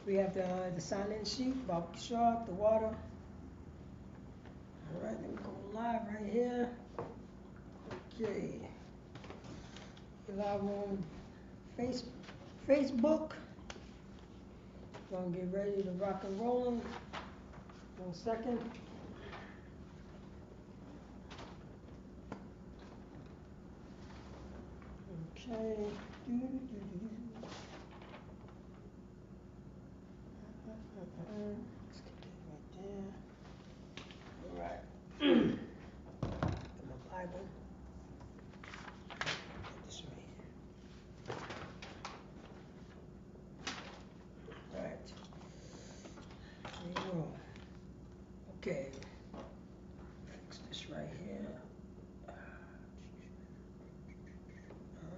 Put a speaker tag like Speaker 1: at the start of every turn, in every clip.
Speaker 1: We have the sign-in sheet about Isupk, the water. All right, let me go live right here. Okay. We're live on Facebook. Gonna get ready to rock and roll. 1 second. Okay. Let's get that right there. All right. Get my Bible. Get this right here. All right. Here we go. Okay. Fix this right here. All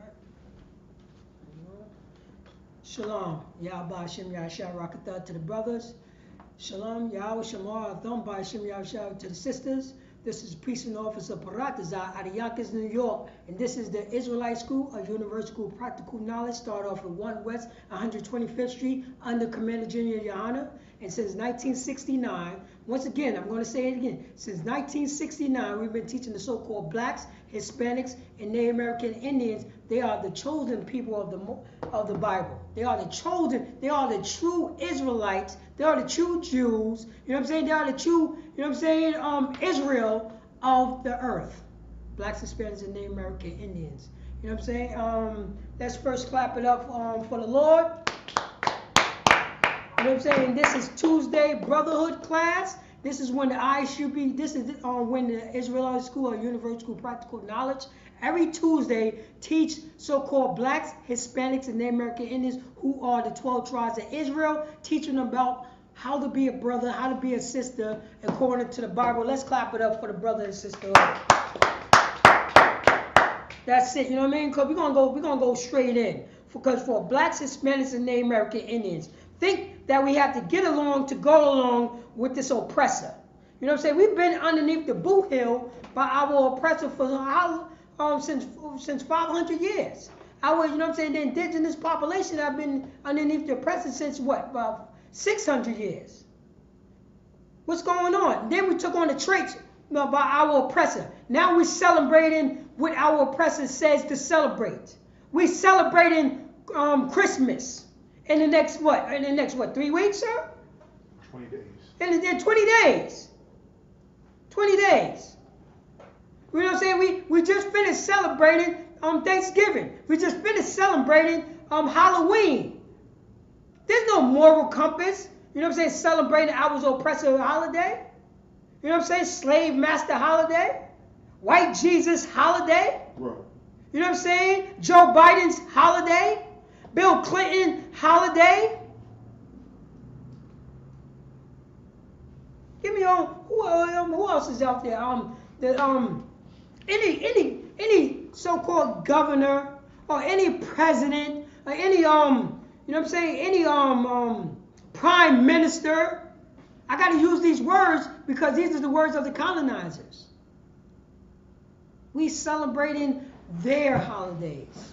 Speaker 1: right. Shalom. Yahweh Hashem Yahshua Rakatah to the brothers. Shalom. Yahweh Shamar Atham Hashem Yahshua to the sisters. This is Priest and Officer Paratazah out of Yonkers, New York. And this is the Israelite School of Universal Practical Knowledge. Start off at 1 West 125th Street under Commander Junior Yohana. And since 1969, once again, I'm going to say it again. Since 1969, we've been teaching the so-called blacks, Hispanics, and Native American Indians. They are the chosen people of the Bible. They are the chosen. They are the true Israelites. They are the true Jews. You know what I'm saying? They are the true, you know what I'm saying, Israel of the earth. Blacks, Hispanics, and Native American Indians. You know what I'm saying? Let's first clap it up for the Lord. You know what I'm saying? This is Tuesday Brotherhood class. This is when the Isupk, this is when the Israelite School of Universal Practical Knowledge every Tuesday teach so-called blacks, Hispanics, and Native American Indians who are the 12 tribes of Israel, teaching them about how to be a brother, how to be a sister according to the Bible. Let's clap it up for the brother and sister. That's it, you know what I mean? Because we're gonna go straight in. Because for blacks, Hispanics, and Native American Indians, think that we have to get along to go along with this oppressor. You know what I'm saying? We've been underneath the boot heel by our oppressor for since 500 years. Our, you know what I'm saying, the indigenous population have been underneath the oppressor since what? About 600 years. What's going on? Then we took on the traits by our oppressor. Now we're celebrating what our oppressor says to celebrate. We're celebrating Christmas. In the next what? 3 weeks, sir?
Speaker 2: 20 days.
Speaker 1: In 20 days. 20 days. You know what I'm saying? We just finished celebrating Thanksgiving. We just finished celebrating Halloween. There's no moral compass. You know what I'm saying? Celebrating our oppressor holiday. You know what I'm saying? Slave master holiday. White Jesus holiday.
Speaker 2: Right.
Speaker 1: You know what I'm saying? Joe Biden's holiday. Bill Clinton holiday. Give me who else is out there? Any so-called governor or any president or any you know what I'm saying, any prime minister. I got to use these words because these are the words of the colonizers. We celebrating their holidays.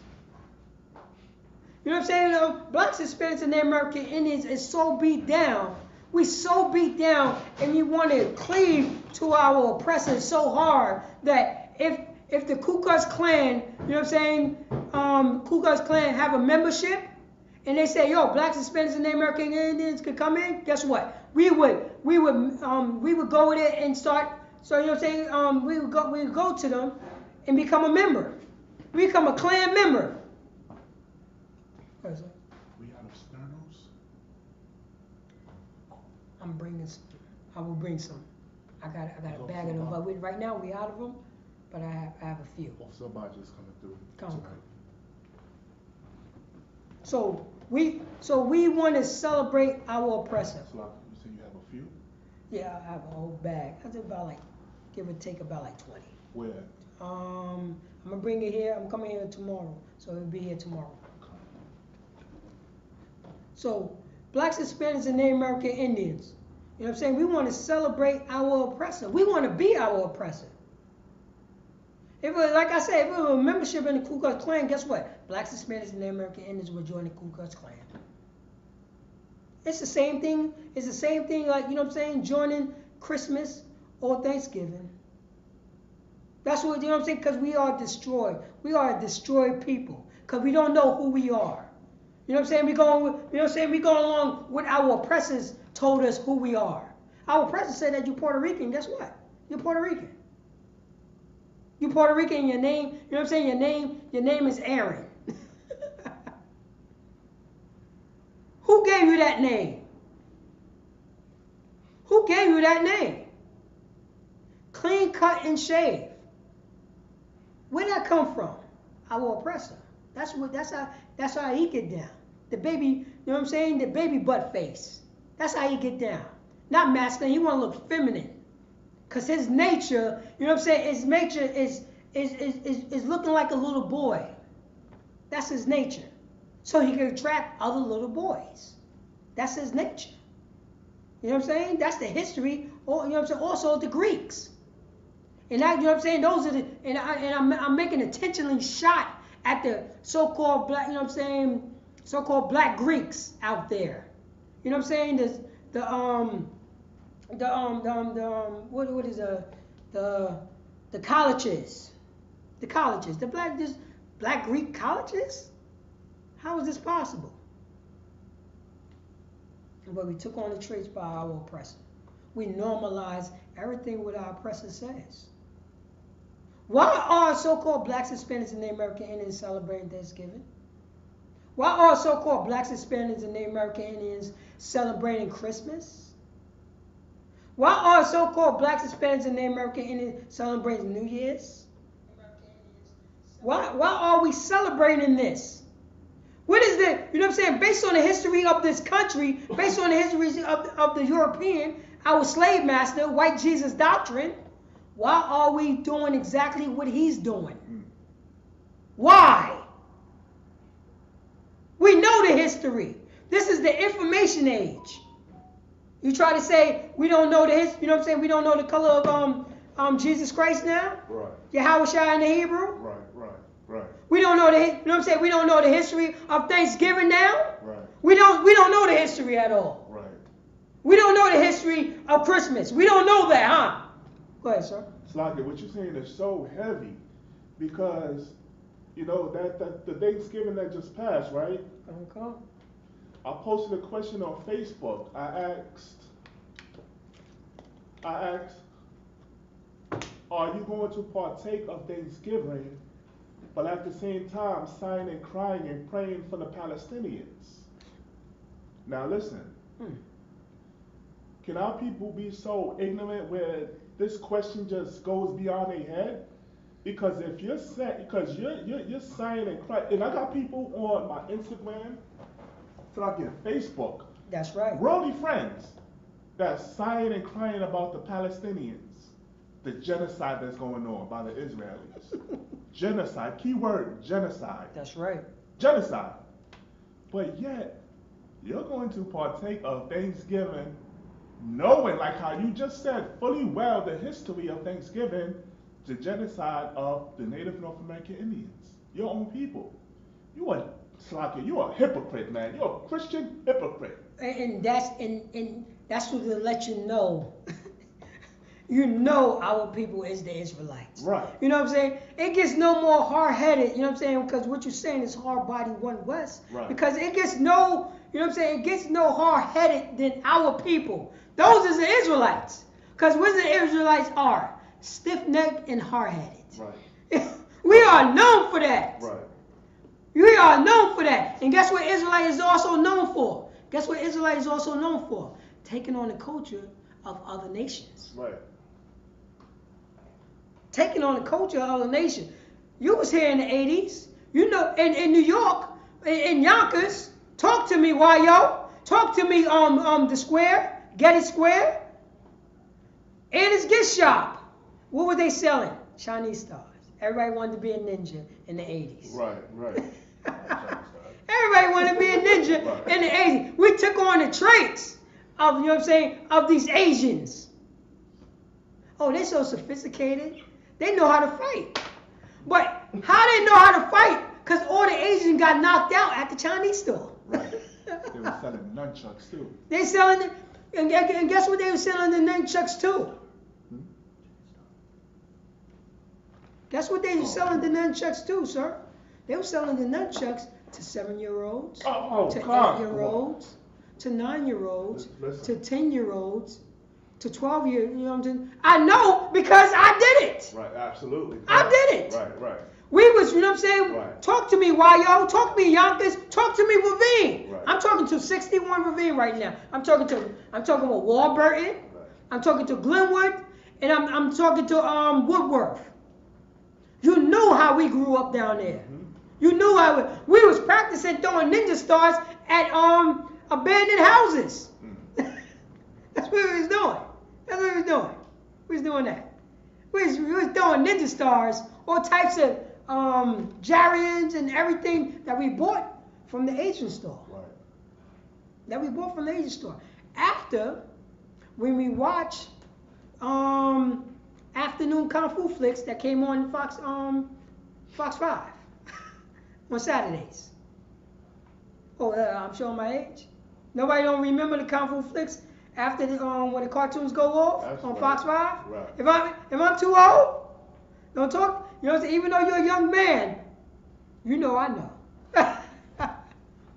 Speaker 1: You know what I'm saying? Blacks, Hispanics, and Native American Indians is so beat down. We so beat down, and we want to cleave to our oppressors so hard that if the Ku Klux Klan, you know what I'm saying, Ku Klux Klan have a membership, and they say, yo, blacks, Hispanics, and Native American Indians could come in. Guess what? We would go there and start. So you know what I'm saying? We would go to them and become a member. We become a Klan member.
Speaker 2: We out of Sternos?
Speaker 1: I'm bringing some. I will bring some. I got a bag of them, but right now we out of them. But I have a few.
Speaker 2: Or somebody just coming through
Speaker 1: Come.
Speaker 2: tonight.
Speaker 1: So we want to celebrate our oppressor.
Speaker 2: So you say you have a few?
Speaker 1: Yeah, I have a whole bag. I think about give or take about 20.
Speaker 2: Where?
Speaker 1: I'm gonna bring it here. I'm coming here tomorrow, so it'll be here tomorrow. So, blacks, Hispanics, and Native American Indians. You know what I'm saying? We want to celebrate our oppressor. We want to be our oppressor. If it, like I said, if it was a membership in the Ku Klux Klan, guess what? Blacks, Hispanics, and Native American Indians would join the Ku Klux Klan. It's the same thing. It's the same thing, like, you know what I'm saying, joining Christmas or Thanksgiving. That's what, you know what I'm saying, because we are destroyed. We are a destroyed people because we don't know who we are. You know what I'm saying? We going, you know what I'm saying? We going along with our oppressors told us who we are. Our oppressors said that you're Puerto Rican. Guess what? You're Puerto Rican. You're Puerto Rican. Your name, you know what I'm saying? Your name is Aaron. Who gave you that name? Who gave you that name? Clean cut and shave. Where did that come from? Our oppressor. That's how he get down. The baby, you know what I'm saying? The baby butt face. That's how he get down. Not masculine. He want to look feminine. Cause his nature, you know what I'm saying? His nature is looking like a little boy. That's his nature. So he can attract other little boys. That's his nature. You know what I'm saying? That's the history. Or, you know what I'm saying? Also the Greeks. And that, you know what I'm saying? Those are the, and I'm making intentionally shot at the so-called black, you know what I'm saying? So-called black Greeks out there. You know what I'm saying? What is the colleges, the black Greek colleges. How is this possible? But we took on the traits by our oppressor. We normalize everything what our oppressor says. Why are so-called blacks, Hispanics, and Native American Indians celebrating Thanksgiving? Why are so-called blacks, Hispanics, and Native American Indians celebrating Christmas? Why are so-called blacks, Hispanics, and Native American Indians celebrating New Year's? Why are we celebrating this? What is the, you know what I'm saying, based on the history of this country, based on the history of the European, our slave master, white Jesus doctrine, why are we doing exactly what he's doing? Why? We know the history. This is the information age. You try to say we don't know the history, you know what I'm saying, we don't know the color of Jesus Christ now? Right. Yahushua in the Hebrew?
Speaker 2: Right.
Speaker 1: We don't know you know what I'm saying? We don't know the history of Thanksgiving now.
Speaker 2: Right.
Speaker 1: We don't know the history at all.
Speaker 2: Right.
Speaker 1: We don't know the history of Christmas. We don't know that, huh? Go ahead, sir.
Speaker 2: Slugger, what you're saying is so heavy because, you know, that the Thanksgiving that just passed, right?
Speaker 1: Okay.
Speaker 2: I posted a question on Facebook. I asked, are you going to partake of Thanksgiving, but at the same time sighing and crying and praying for the Palestinians? Now listen, can our people be so ignorant where this question just goes beyond their head? Because if you're saying, because you're sighing and crying, and I got people on my Instagram, fucking Facebook.
Speaker 1: That's right.
Speaker 2: Worldly friends that's sighing and crying about the Palestinians, the genocide that's going on by the Israelis. Genocide, keyword genocide.
Speaker 1: That's right.
Speaker 2: Genocide. But yet, you're going to partake of Thanksgiving knowing, like how you just said, fully well the history of Thanksgiving, the genocide of the Native North American Indians, your own people. You are a hypocrite, man. You're a Christian hypocrite.
Speaker 1: And that's what to let you know. You know our people is the Israelites.
Speaker 2: Right.
Speaker 1: You know what I'm saying? It gets no more hard-headed, you know what I'm saying? Because what you're saying is hard body, one West.
Speaker 2: Right.
Speaker 1: Because it gets no, you know what I'm saying? It gets no hard-headed than our people. Those is the Israelites. Because what the Israelites are? Stiff-necked and hard-headed.
Speaker 2: Right.
Speaker 1: We are known for that.
Speaker 2: Right.
Speaker 1: We are known for that. And guess what Israelite is also known for? Guess what Israelite is also known for? Taking on the culture of other nations.
Speaker 2: Right.
Speaker 1: Taking on the culture of other nations. You was here in the 80s. You know, in New York, in Yonkers. Talk to me, yo. Talk to me, the square, Getty Square. Anna's Gift Shop. What were they selling? Chinese stars. Everybody wanted to be a ninja in the 80s.
Speaker 2: Right.
Speaker 1: Everybody wanted to be a ninja in the 80s. We took on the traits of, you know what I'm saying, of these Asians. Oh, they're so sophisticated. They know how to fight. But how they know how to fight? Because all the Asians got knocked out at the Chinese store.
Speaker 2: Right. They were selling nunchucks too.
Speaker 1: They selling it, and guess what they were selling the nunchucks to? Guess what they were selling the nunchucks to, sir? They were selling the nunchucks to 7-year-olds, to 8-year-olds, to 9-year-olds, to 10-year-olds, to 12-year. You know what I'm saying? I know because I did it.
Speaker 2: Right, absolutely.
Speaker 1: I did it.
Speaker 2: Right.
Speaker 1: We was, you know what I'm saying?
Speaker 2: Right.
Speaker 1: Talk to me, YO. Talk to me, Yonkers. Talk to me, Ravine.
Speaker 2: Right.
Speaker 1: I'm talking to 61 Ravine right now. I'm talking with Warburton.
Speaker 2: Right.
Speaker 1: I'm talking to Glenwood, and I'm talking to Woodworth. You knew how we grew up down there.
Speaker 2: Mm-hmm.
Speaker 1: You knew how we was practicing throwing ninja stars at abandoned houses.
Speaker 2: Mm.
Speaker 1: That's what we was doing. We was doing that. We was throwing ninja stars, all types of Jarians and everything that we bought from the Asian store.
Speaker 2: Right.
Speaker 1: After, when we watched afternoon kung fu flicks that came on Fox 5 on Saturdays. Oh, I'm showing my age. Nobody don't remember the kung fu flicks after when the cartoons go off.
Speaker 2: That's
Speaker 1: on
Speaker 2: right.
Speaker 1: Fox 5.
Speaker 2: Right.
Speaker 1: If I'm too old, don't talk. You know, even though you're a young man, you know I know.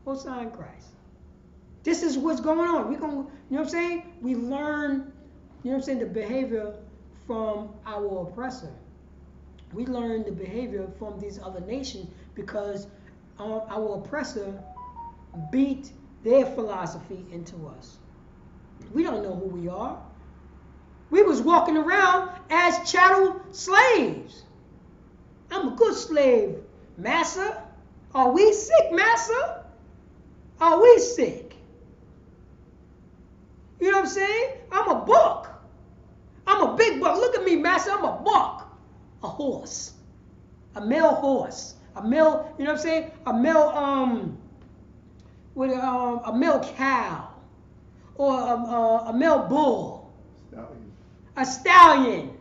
Speaker 1: What's sign Christ? This is what's going on. We gonna, you know what I'm saying? We learn, you know what I'm saying, the behavior from our oppressor. We learn the behavior from these other nations because our oppressor beat their philosophy into us. We don't know who we are. We was walking around as chattel slaves. I'm a good slave, massa. Are we sick, massa? Are we sick? You know what I'm saying? I'm a buck. I'm a big buck. Look at me, massa. I'm a buck. A horse. A male horse. A male, you know what I'm saying? A male, with a male cow. Or a male bull.
Speaker 2: Stallion.
Speaker 1: A stallion.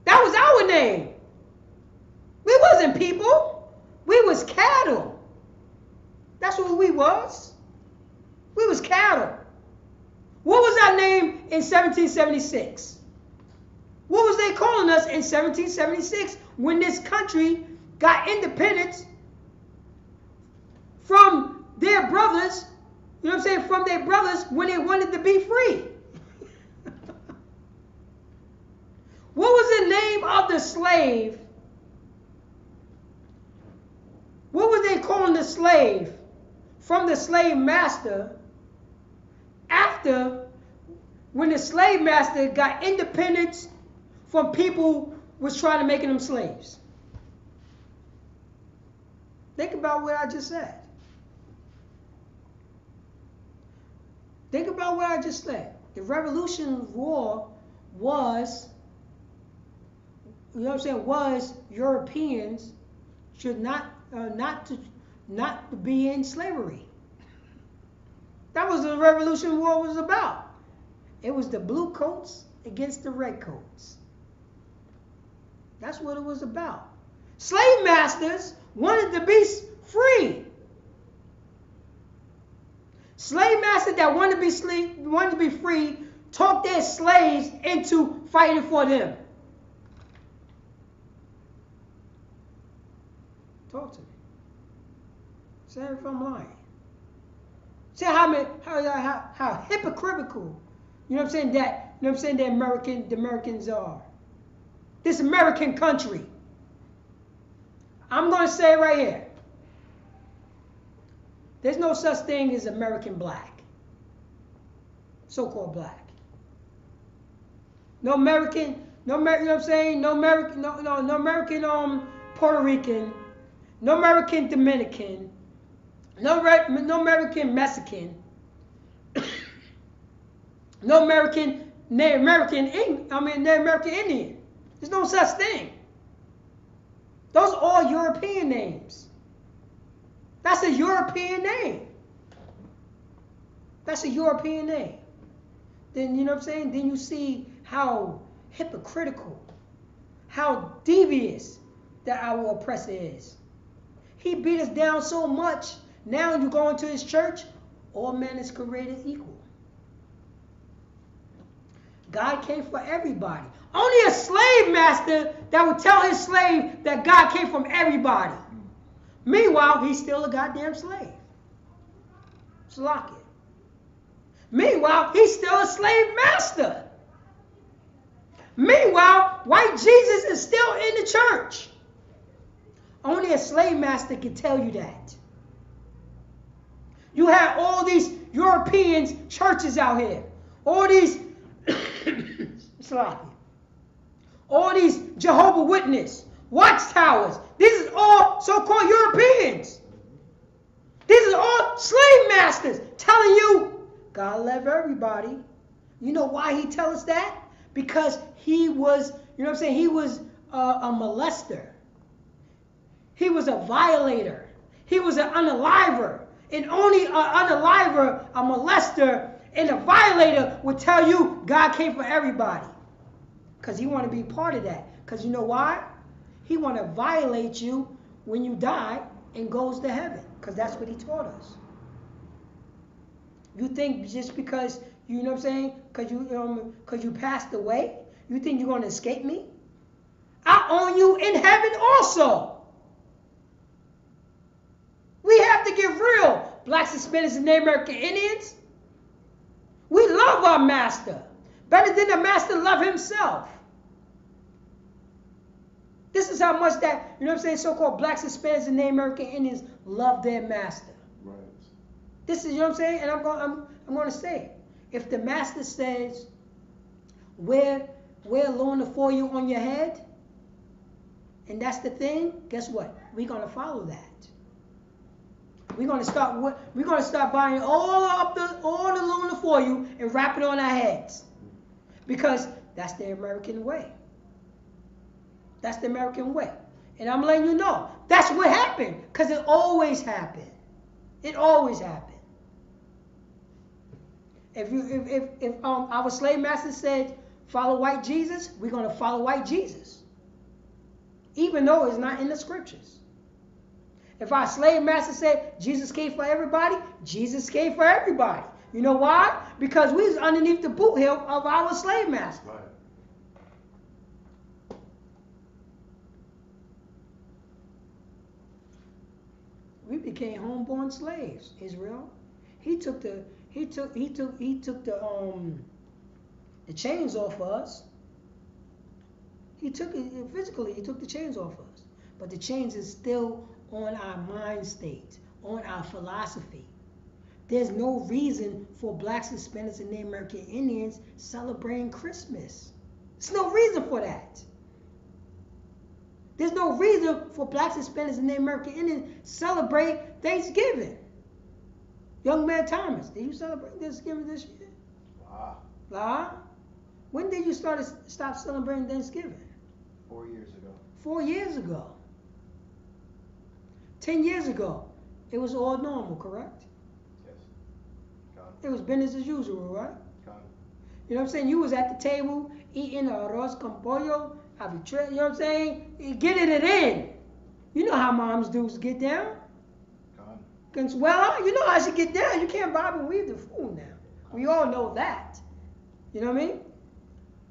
Speaker 1: That was our name. We wasn't people. We was cattle. That's what we was. We was cattle. What was our name in 1776? What was they calling us in 1776 when this country got independence from their brothers, you know what I'm saying, from their brothers when they wanted to be free? What was the name of the slave? What were they calling the slave from the slave master after when the slave master got independence from people was trying to make them slaves? Think about what I just said. Think about what I just said. The Revolution War was, you know what I'm saying, was Europeans should not to be in slavery. That was what the Revolution War was about. It was the blue coats against the red coats. That's what it was about. Slave masters wanted to be free. Slave masters that wanted to be free talked their slaves into fighting for them. Talk to me. Say if I'm lying. Say how hypocritical, you know what I'm saying, that, you know what I'm saying, the Americans are. This American country. I'm going to say it right here. There's no such thing as American black. So-called black. No American, you know what I'm saying? No American Puerto Rican, no American Dominican, no American Mexican, no American Indian. There's no such thing. Those are all European names. That's a European name. That's a European name. Then, you know what I'm saying? Then you see how hypocritical, how devious that our oppressor is. He beat us down so much. Now you go into his church, All men is created equal. God came for everybody. Only a slave master that would tell his slave that God came from everybody. Meanwhile, he's still a goddamn slave. Slack it. Meanwhile, he's still a slave master. Meanwhile, white Jesus is still in the church. Only a slave master can tell you that. You have all these European churches out here. All these all these Jehovah's Witnesses, watchtowers. These are all so-called Europeans. These are all slave masters telling you, God love everybody. You know why he tells us that? Because he was, you know what I'm saying, he was a molester. He was a violator. He was an unaliver. And only an unaliver, a molester, and a violator would tell you God came for everybody. Because he want to be part of that. Because you know why? He want to violate you when you die and goes to heaven. Because that's what he taught us. You think just because, you know what I'm saying, because you passed away, you think you're going to escape me? I own you in heaven also. We have to get real, blacks, Hispanics, and Native American Indians. We love our master better than the master love himself. This is how much that, you know what I'm saying, so-called blacks, Hispanics, and Native American Indians love their master.
Speaker 2: Right.
Speaker 1: This is, you know what I'm saying, and I'm going to say it. If the master says, wear lona for you on your head, and that's the thing, guess what? We're going to follow that. We're going to start buying all the luna for you and wrap it on our heads. Because that's the American way. That's the American way. And I'm letting you know, that's what happened. Because it always happened. It always happened. If our slave master said, follow white Jesus, we're going to follow white Jesus. Even though it's not in the scriptures. If our slave master said Jesus came for everybody, Jesus came for everybody. You know why? Because we was underneath the boot heel of our slave master.
Speaker 2: Right.
Speaker 1: We became homeborn slaves, Israel. He took the chains off of us. He took it physically, he took the chains off of us. But the chains is still on our mind state, on our philosophy. There's no reason for blacks, Hispanics, and Native American Indians celebrating Christmas. There's no reason for that. There's no reason for blacks, Hispanics, and Native American Indians celebrate Thanksgiving. Young man Thomas, did you celebrate Thanksgiving this year? Wow. When did you stop celebrating Thanksgiving?
Speaker 3: 4 years ago.
Speaker 1: 4 years ago. 10 years ago, it was all normal, correct?
Speaker 3: Yes. Gone.
Speaker 1: It was business as usual, right?
Speaker 3: Gone.
Speaker 1: You know what I'm saying? You was at the table eating arroz con pollo, habichuela, you know what I'm saying? Getting it in. You know how moms do get down.
Speaker 3: Gone.
Speaker 1: Consuela, you know how she get down. You can't bob and weave the food now. We all know that. You know what I mean?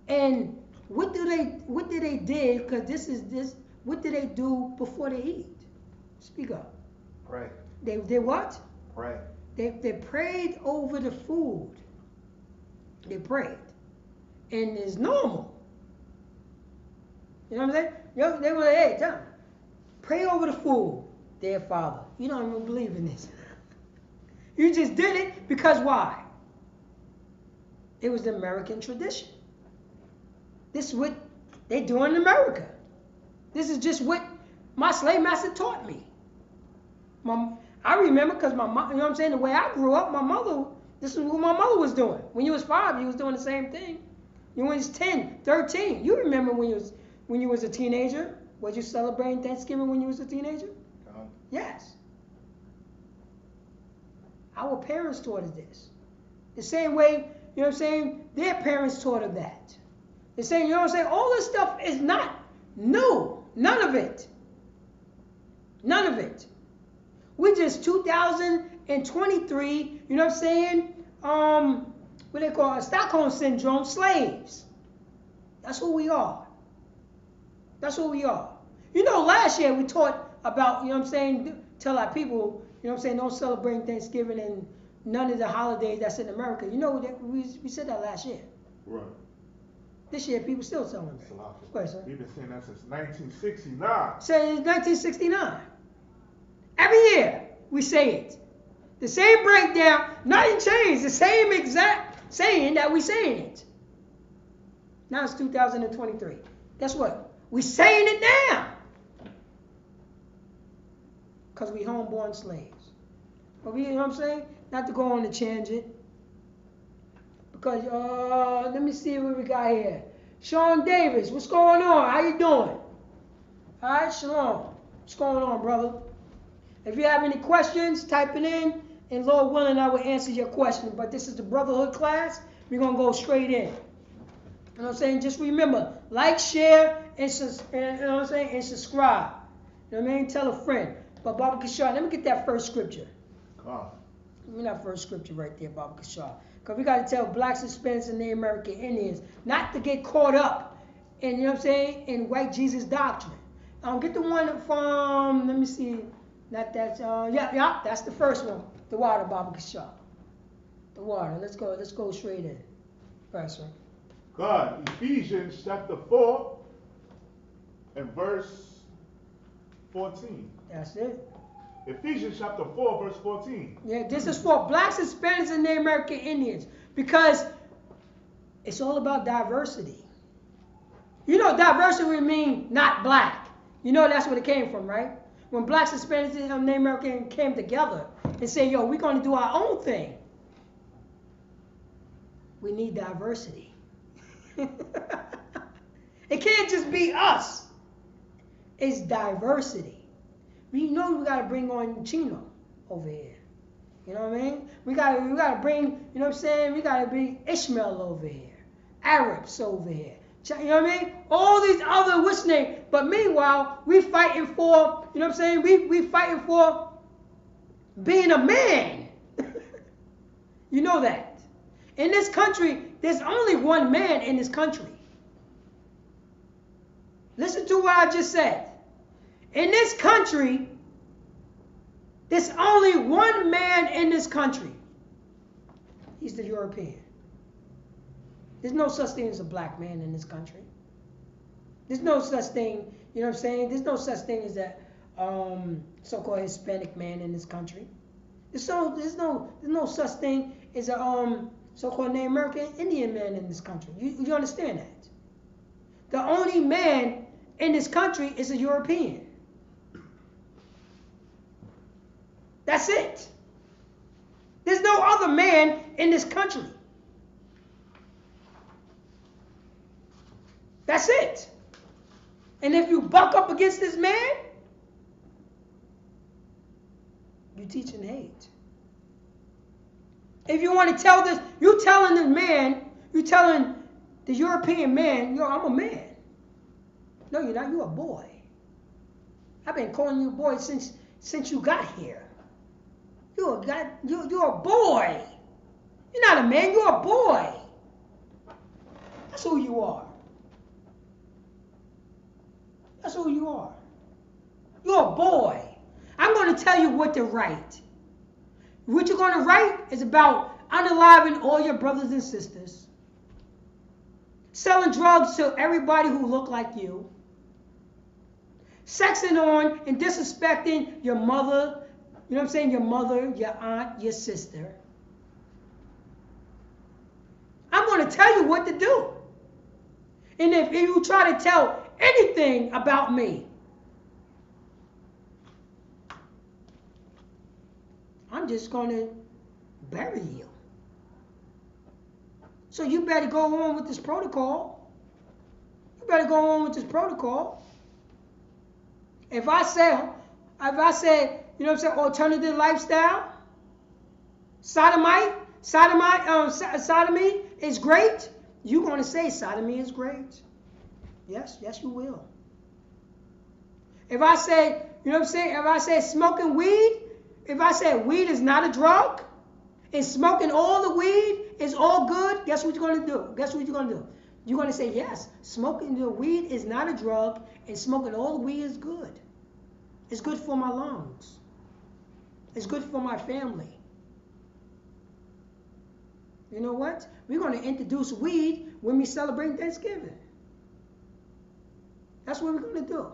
Speaker 1: And what do they do? Because what do they do before they eat? Speak up.
Speaker 3: Pray.
Speaker 1: They what?
Speaker 3: Pray.
Speaker 1: They prayed over the food. They prayed. And it's normal. You know what I'm saying? They were like, hey, tell them, pray over the food, dear Father. You don't even believe in this. You just did it because why? It was the American tradition. This is what they do in America. This is just what my slave master taught me. I remember because my mom, you know what I'm saying, the way I grew up, my mother, this is what my mother was doing. When you was 5, you was doing the same thing. When you was 10, 13, you remember when you was a teenager? Was you celebrating Thanksgiving when you was a teenager? Yes. Our parents taught us this. The same way, you know what I'm saying, their parents taught us that. They're saying, you know what I'm saying, all this stuff is not new. None of it. None of it. We just 2000 2023, you know what I'm saying? What they call it? Stockholm syndrome slaves. That's who we are. That's who we are. You know, last year we taught about, you know what I'm saying, tell our people, you know what I'm saying, don't celebrate Thanksgiving and none of the holidays that's in America. You know, that we said that last year.
Speaker 2: Right.
Speaker 1: This year people still celebrate. Go ahead, sir.
Speaker 2: We've been saying that since 1969.
Speaker 1: Say it's 1969. Every year we say it. The same breakdown, nothing changed. The same exact saying that we saying it. Now it's 2023. Guess what? We saying it now. Because we homeborn slaves. But we, you know what I'm saying? Not to go on a tangent. Because, let me see what we got here. Sean Davis, what's going on? How you doing? All right, Shalom. What's going on, brother? If you have any questions, type it in. And Lord willing, I will answer your question. But this is the Brotherhood class. We're going to go straight in. You know what I'm saying? Just remember, like, share, and you know what I'm saying? And subscribe. You know what I mean? Tell a friend. But Baba Kishar, let me get that first scripture. Give me that first scripture right there, Baba Kishar. Because we got to tell blacks, Hispanics, and Native American Indians not to get caught up in, you know what I'm saying, in white Jesus doctrine. Get the one from, let me see, not that, yeah, that's the first one. The water, Baba Kishar. The water. Let's go straight in. Right, sir.
Speaker 2: God, Ephesians chapter 4 and verse 14.
Speaker 1: That's it.
Speaker 2: Ephesians chapter 4, verse 14.
Speaker 1: Yeah, this is for blacks, Hispanics, and Native American Indians. Because it's all about diversity. You know, diversity means not black. You know that's where it came from, right? When blacks, Hispanics, and Native American came together and said, yo, we're going to do our own thing. We need diversity. It can't just be us. It's diversity. We know we got to bring on Chino over here. You know what I mean? We got to bring, you know what I'm saying? We got to bring Ishmael over here. Arabs over here. You know what I mean? All these other, what's name? But meanwhile, we fighting for, you know what I'm saying? We fighting for being a man. You know that. In this country, there's only one man in this country. Listen to what I just said. In this country, there's only one man in this country. He's the European. There's no such thing as a black man in this country. There's no such thing, you know what I'm saying? There's no such thing as that so-called Hispanic man in this country. There's no such thing as a so-called Native American Indian man in this country. You understand that? The only man in this country is a European. That's it. There's no other man in this country. That's it. And if you buck up against this man, you're teaching hate. If you want to tell this, you're telling the man, you're telling the European man, yo, I'm a man. No, you're not. You're a boy. I've been calling you a boy since you got here. You're a boy. You're not a man. You're a boy. That's who you are. That's who you are. You're a boy. I'm going to tell you what to write. What you're going to write is about unaliving all your brothers and sisters, selling drugs to everybody who look like you, sexing on and disrespecting your mother, you know what I'm saying, your mother, your aunt, your sister. I'm going to tell you what to do. And if you try to tell anything about me, I'm just going to bury you. So you better go on with this protocol. You better go on with this protocol. If I say, you know what I'm saying, alternative lifestyle, sodomy is great, you're going to say sodomy is great. Yes, you will. If I say, you know what I'm saying, if I say smoking weed If I said weed is not a drug, and smoking all the weed is all good, guess what you're going to do? Guess what you're going to do? You're going to say, yes, smoking the weed is not a drug, and smoking all the weed is good. It's good for my lungs. It's good for my family. You know what? We're going to introduce weed when we celebrate Thanksgiving. That's what we're going to do.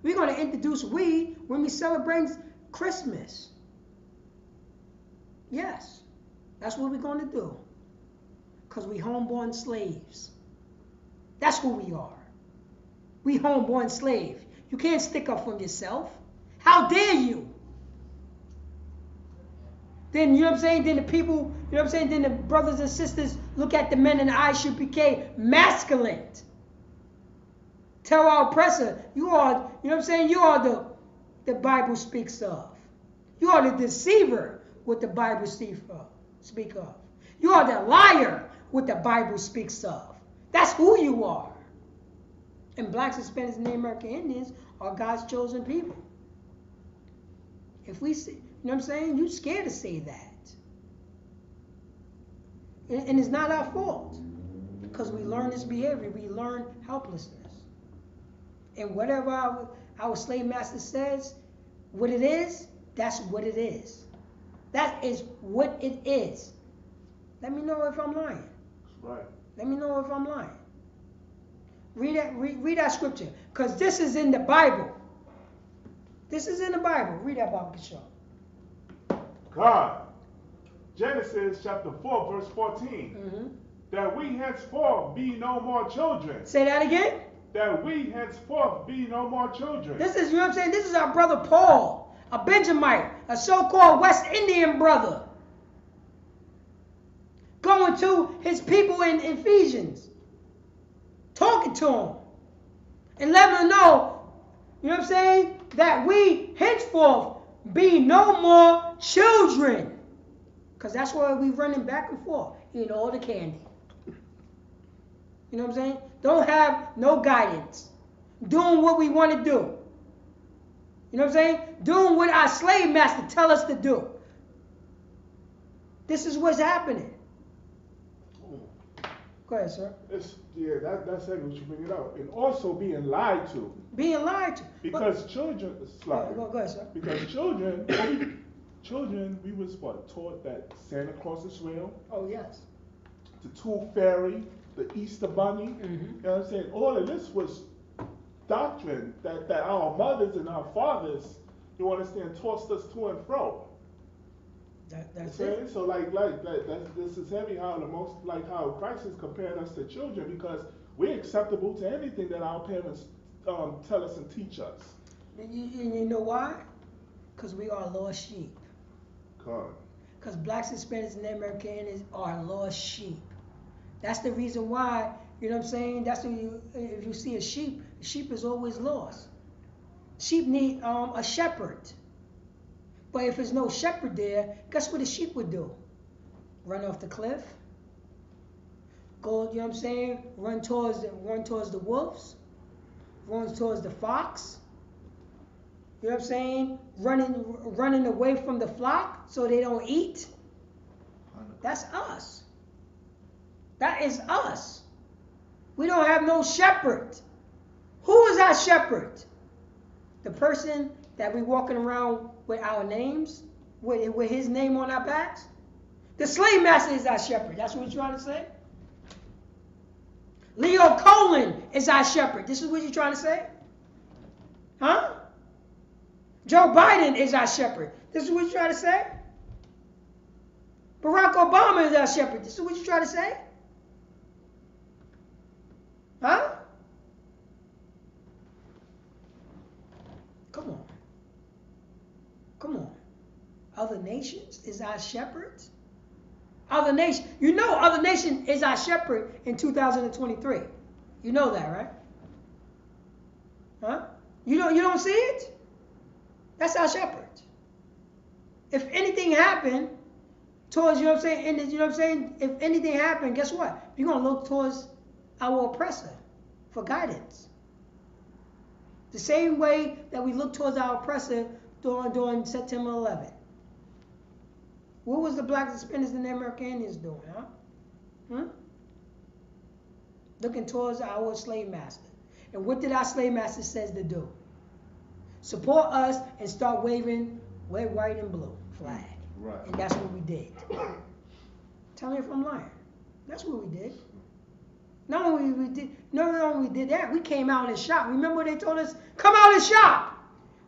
Speaker 1: We're going to introduce weed when we celebrate Christmas. Yes, that's what we're going to do. Because we homeborn slaves. That's who we are. We homeborn slave. You can't stick up for yourself. How dare you? Then, you know what I'm saying? Then the people, you know what I'm saying? Then the brothers and sisters look at the men in the eyes should become masculine. Tell our oppressor, you are, you know what I'm saying? You are the Bible speaks of. You are the deceiver, what the Bible speak of. You are the liar, what the Bible speaks of. That's who you are. And blacks, Hispanics, and Native American Indians are God's chosen people. If we see, you know what I'm saying? You're scared to say that. And it's not our fault. Because we learn this behavior. We learn helplessness. And whatever our slave master says, what it is, that's what it is. That is what it is. Let me know if I'm lying.
Speaker 2: Right.
Speaker 1: Let me know if I'm lying. Read that scripture. Because this is in the Bible. This is in the Bible. Read that, Baba Kishore.
Speaker 2: God. Genesis chapter 4, verse 14.
Speaker 1: Mm-hmm.
Speaker 2: That we henceforth be no more children.
Speaker 1: Say that again.
Speaker 2: That we henceforth be no more children.
Speaker 1: This is, you know what I'm saying? This is our brother Paul, a Benjamite, a so-called West Indian brother, going to his people in Ephesians, talking to them, and letting them know, you know what I'm saying, that we henceforth be no more children. Because that's why we running back and forth, eating all the candy. You know what I'm saying? Don't have no guidance. Doing what we want to do. You know what I'm saying? Doing what our slave master tell us to do. This is what's happening. Go ahead, sir.
Speaker 2: That's exactly what you bring it out. And also being lied to.
Speaker 1: Being lied to.
Speaker 2: Because children,
Speaker 1: go ahead, sir.
Speaker 2: Because children, we was taught that Santa Claus is real.
Speaker 1: Oh, yes.
Speaker 2: The Tooth Fairy, the Easter Bunny.
Speaker 1: Mm-hmm.
Speaker 2: You know what I'm saying? All of this was doctrine that our mothers and our fathers, you understand, tossed us to and fro.
Speaker 1: That's
Speaker 2: okay?
Speaker 1: it.
Speaker 2: So this is heavy how Christ has compared us to children, because we're acceptable to anything that our parents tell us and teach us.
Speaker 1: You know why? Because we are lost sheep.
Speaker 2: God.
Speaker 1: Because blacks, Hispanics, and Native Americans are lost sheep. That's the reason why, you know what I'm saying? That's when if you see a sheep is always lost. Sheep need a shepherd. But if there's no shepherd there, guess what a sheep would do? Run off the cliff. Go, you know what I'm saying? Run towards the wolves. Run towards the fox. You know what I'm saying? Running away from the flock so they don't eat. That's us. That is us. We don't have no shepherd. Who is our shepherd? The person that we walking around with our names, with his name on our backs? The slave master is our shepherd. That's what you're trying to say? Leo Colin is our shepherd. This is what you're trying to say? Huh? Joe Biden is our shepherd. This is what you're trying to say? Barack Obama is our shepherd. This is what you're trying to say? Huh? Come on. Come on. Other nations is our shepherds? Other nation, you know other nation is our shepherd in 2023. You know that, right? Huh? You don't see it? That's our shepherd. If anything happened towards, you know what I'm saying, and you know what I'm saying, if anything happened, guess what? You're going to look towards our oppressor for guidance. The same way that we look towards our oppressor during September 11th? What was the Blacks, Hispanics, and the American Indians doing, huh? Looking towards our slave master. And what did our slave master says to do? Support us and start waving red, white, and blue flag.
Speaker 2: Right.
Speaker 1: And that's what we did. Tell me if I'm lying. That's what we did. Not only we did that, we came out and shop. Remember what they told us? Come out and shop.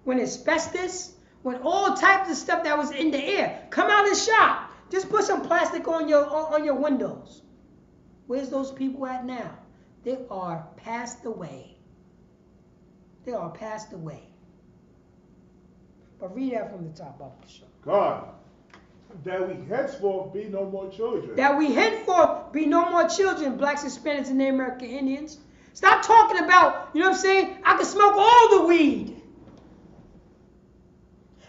Speaker 1: When asbestos, when all types of stuff that was in the air, come out and shop. Just put some plastic on your windows. Where's those people at now? They are passed away. They are passed away. But read that from the top of the show.
Speaker 2: God, that we henceforth be no more children.
Speaker 1: That we henceforth be no more children, Blacks, Hispanics, and the American Indians. Stop talking about, you know what I'm saying? I can smoke all the weed.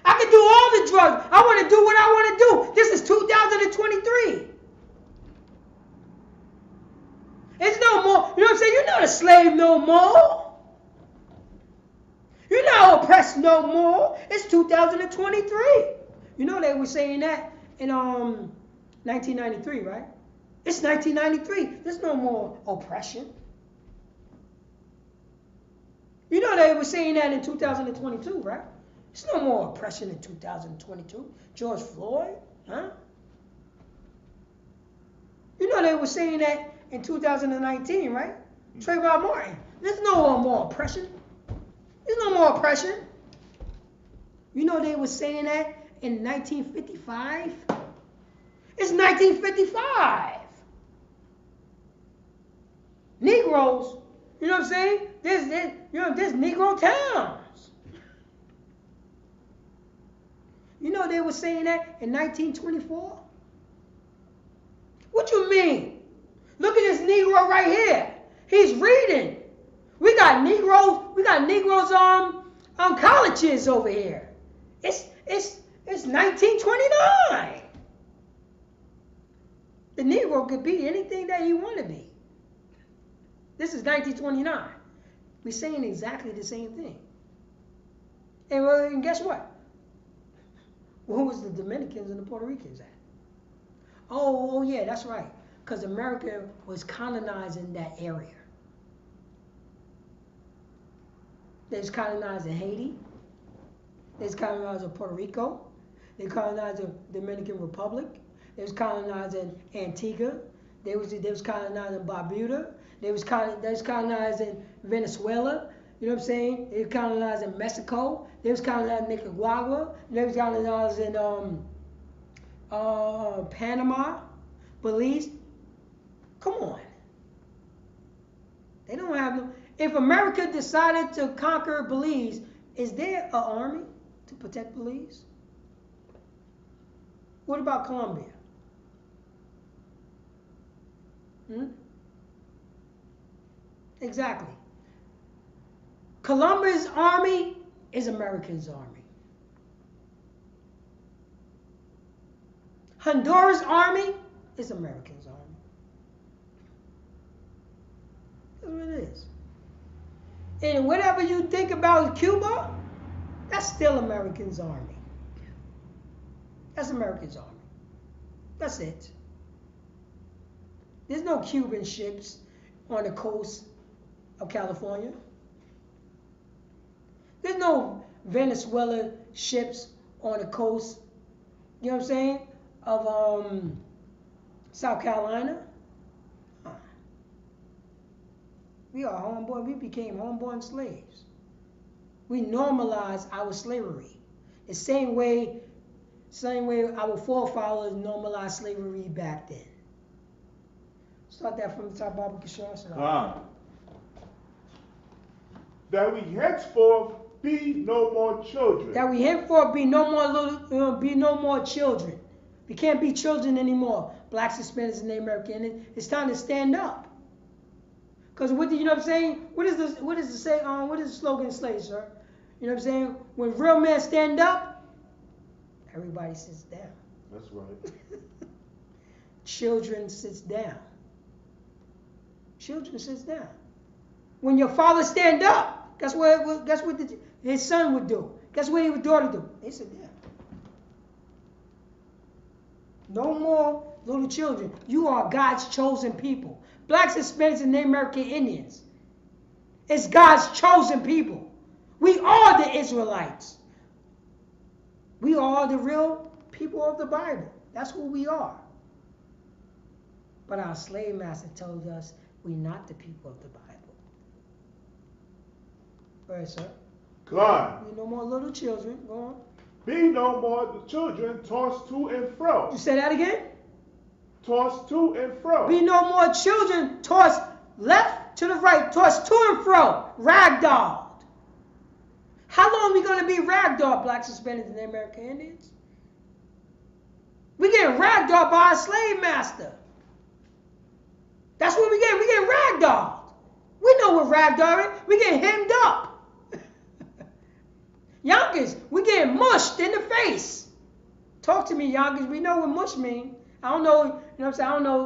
Speaker 1: I can do all the drugs. I want to do what I want to do. This is 2023. It's no more, you know what I'm saying? You're not a slave no more. You're not oppressed no more. It's 2023. You know they were saying that in 1993, right? It's 1993. There's no more oppression. You know they were saying that in 2022, right? There's no more oppression in 2022. George Floyd, huh? You know they were saying that in 2019, right? Trayvon Martin. There's no more oppression. There's no more oppression. You know they were saying that in 1955? It's 1955. Negroes, you know what I'm saying? There's Negro towns. You know they were saying that in 1924? What you mean? Look at this Negro right here. He's reading. We got Negroes on colleges over here. It's 1929. The Negro could be anything that he want to be. This is 1929. We're saying exactly the same thing. And guess what? Where was the Dominicans and the Puerto Ricans at? Oh yeah, that's right. Because America was colonizing that area. They was colonizing Haiti. They was colonizing Puerto Rico. They colonized the Dominican Republic. They was colonizing Antigua. They was colonizing Barbuda. They was colonizing Venezuela. You know what I'm saying? They was colonizing Mexico. They was colonizing Nicaragua. They was colonizing Panama, Belize. Come on. They don't have no. If America decided to conquer Belize, is there an army to protect Belize? What about Colombia? Exactly. Colombia's army is America's army. Honduras' army is America's army. That's what it is. And whatever you think about Cuba, that's still America's army. That's America's army. That's it. There's no Cuban ships on the coast of California. There's no Venezuela ships on the coast, you know what I'm saying, of South Carolina. We are homeborn. We became homeborn slaves. We normalized our slavery. The same way our forefathers normalized slavery back then. Start that from the top, Baba Kishore.
Speaker 2: That we henceforth be no more children.
Speaker 1: That we henceforth be no more children. We can't be children anymore. Blacks, Hispanics, and the American. It's time to stand up. Because what do you know what I'm saying? What is the slogan say, sir? You know what I'm saying? When real men stand up, everybody sits down.
Speaker 2: That's right.
Speaker 1: Children sits down. Children sits down. When your father stand up, that's what his son would do. Guess what his daughter do? They said, yeah. No more little children. You are God's chosen people. Blacks, Hispanics, and Native American Indians. It's God's chosen people. We are the Israelites. We are the real people of the Bible. That's who we are. But our slave master told us we're not the people of the Bible. Go ahead, sir.
Speaker 2: God.
Speaker 1: Be no more little children. Go on.
Speaker 2: Be no more the children tossed to and fro.
Speaker 1: You say that again?
Speaker 2: Tossed to and fro.
Speaker 1: Be no more children tossed left to the right, tossed to and fro, ragdolled. How long are we going to be ragdolled, blacks, Hispanics, and Native American Indians? We getting ragdolled by our slave master. That's what we get. We get ragdolled. We know what ragdoll is. We get hemmed up. Yonkers, we get mushed in the face. Talk to me, Yonkers. We know what mush mean. I don't know, you know what I'm saying? I don't know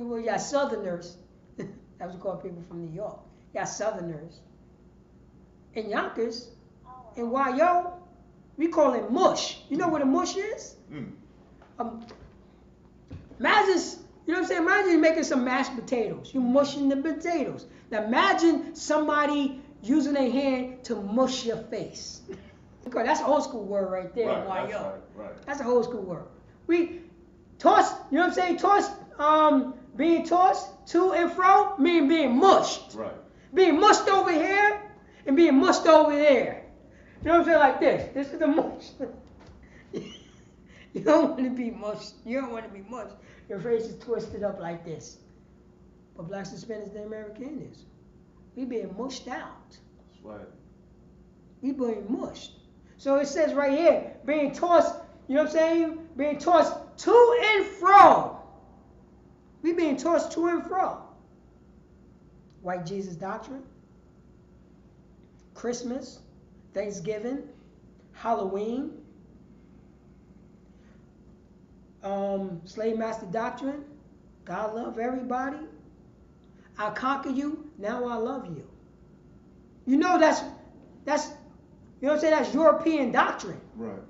Speaker 1: what y'all Southerners. That's what we call people from New York. Y'all Southerners. In Yonkers, in YO, we call it mush. You know what a mush is? Imagine, you know what I'm saying? Imagine you're making some mashed potatoes. You're mushing the potatoes. Now imagine somebody using their hand to mush your face. Because that's an old school word right there in YO. That's an old school word. We toss, you know what I'm saying? Toss, being tossed to and fro, meaning being mushed.
Speaker 2: Right.
Speaker 1: Being mushed over here and being mushed over there. You know what I'm saying? Like this. This is the mush. You don't want to be mushed. You don't want to be mushed. Your face is twisted up like this. But blacks, Hispanics, and American Indians, we being mushed out.
Speaker 2: That's right.
Speaker 1: We being mushed. So it says right here, being tossed, you know what I'm saying? Being tossed to and fro. We being tossed to and fro. White Jesus doctrine, Christmas, Thanksgiving, Halloween, slave master doctrine, God love everybody. I conquer you, now I love you. You know that's you know what I'm saying? That's European doctrine.
Speaker 2: Right.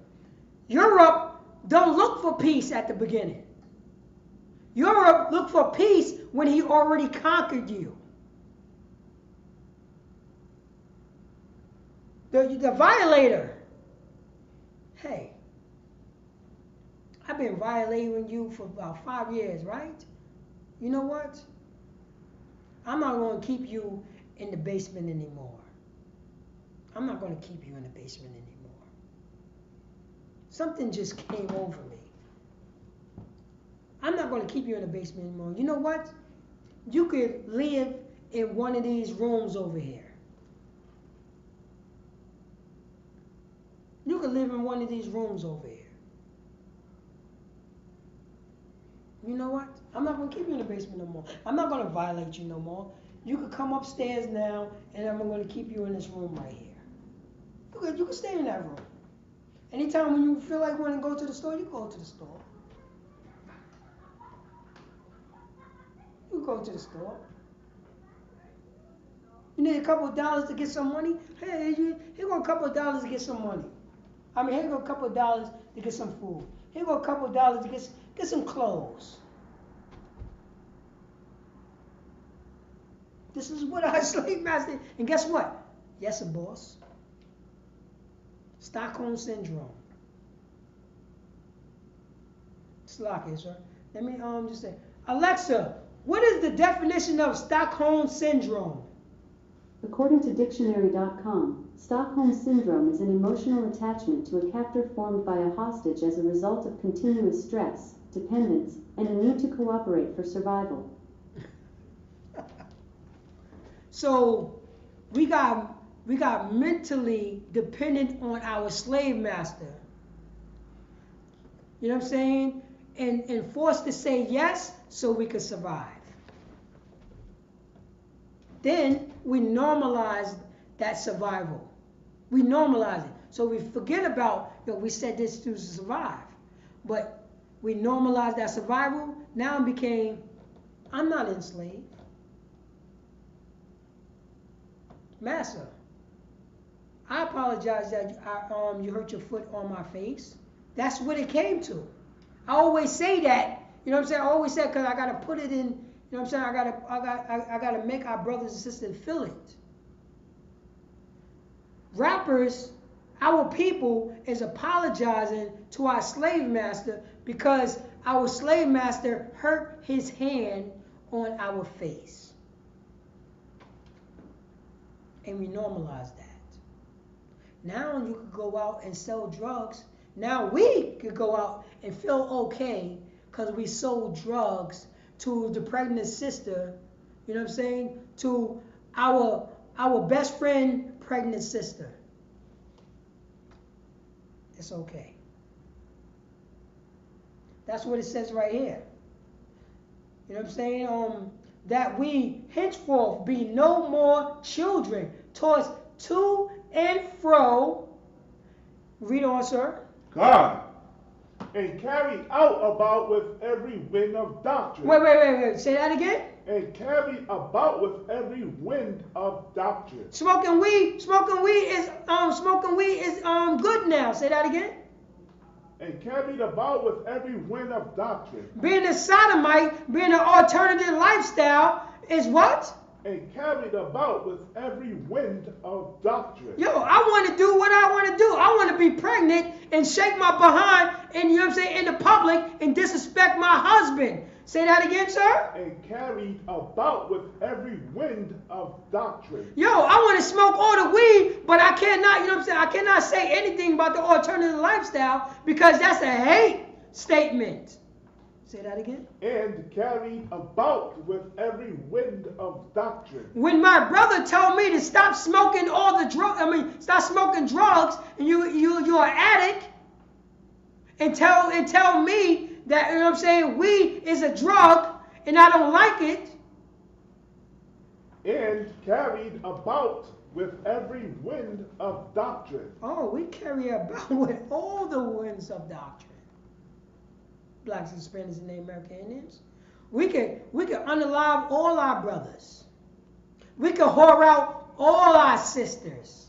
Speaker 1: Europe don't look for peace at the beginning. Europe look for peace when he already conquered you. The violator. Hey, I've been violating you for about 5 years, right? You know what? I'm not going to keep you in the basement anymore. I'm not going to keep you in the basement anymore. Something just came over me. I'm not going to keep you in the basement anymore. You know what? You could live in one of these rooms over here. You could live in one of these rooms over here. You know what? I'm not going to keep you in the basement no more. I'm not going to violate you no more. You could come upstairs now, and I'm going to keep you in this room right here. You can stay in that room. Anytime when you feel like wanting to go to the store, you go to the store. You go to the store. You need a couple of dollars to get some money? Hey, here go a couple of dollars to get some money. I mean, here go a couple of dollars to get some food. Here go a couple of dollars to get some clothes. This is what our slave master, and guess what? Yes, a boss. Stockholm Syndrome. Slack it, sir. Let me just say, Alexa, what is the definition of Stockholm Syndrome?
Speaker 4: According to dictionary.com, Stockholm Syndrome is an emotional attachment to a captor formed by a hostage as a result of continuous stress, dependence, and a need to cooperate for survival.
Speaker 1: So we got mentally dependent on our slave master. You know what I'm saying? And forced to say yes so we could survive. Then we normalize that survival. We normalize it. So we forget about, we said this to survive. But we normalize that survival. Now it became, I'm not enslaved. Master, I apologize that you hurt your foot on my face. That's what it came to. I always say that. You know what I'm saying? I always say because I gotta put it in. You know what I'm saying? I gotta make our brothers and sisters feel it. Rappers, our people, is apologizing to our slave master because our slave master hurt his hand on our face. And we normalize that. Now you could go out and sell drugs. Now we could go out and feel okay because we sold drugs to the pregnant sister, you know what I'm saying, to our best friend pregnant sister. It's okay. That's what it says right here. You know what I'm saying? That we henceforth be no more children tossed to and fro. Read on, sir.
Speaker 2: God. And carried out about with every wind of doctrine.
Speaker 1: Wait. Say that again.
Speaker 2: And carried about with every wind of doctrine.
Speaker 1: Smoking weed is good now. Say that again.
Speaker 2: And carried about with every wind of doctrine.
Speaker 1: Being a sodomite, being an alternative lifestyle is what?
Speaker 2: And carried about with every wind of doctrine.
Speaker 1: Yo, I want to do what I want to do. I want to be pregnant and shake my behind and, you know what I'm saying, in the public and disrespect my husband. Say that again, sir.
Speaker 2: And carried about with every wind of doctrine.
Speaker 1: Yo, I want to smoke all the weed, but I cannot, you know what I'm saying, I cannot say anything about the alternative lifestyle because that's a hate statement. Say that again.
Speaker 2: And carried about with every wind of doctrine.
Speaker 1: When my brother told me to stop smoking stop smoking drugs, and you're an addict, and tell me that, you know what I'm saying, weed is a drug, and I don't like it.
Speaker 2: And carried about with every wind of doctrine.
Speaker 1: Oh, we carry about with all the winds of doctrine. Blacks, Hispanics, and Native American Indians. We can unalive all our brothers. We can whore out all our sisters.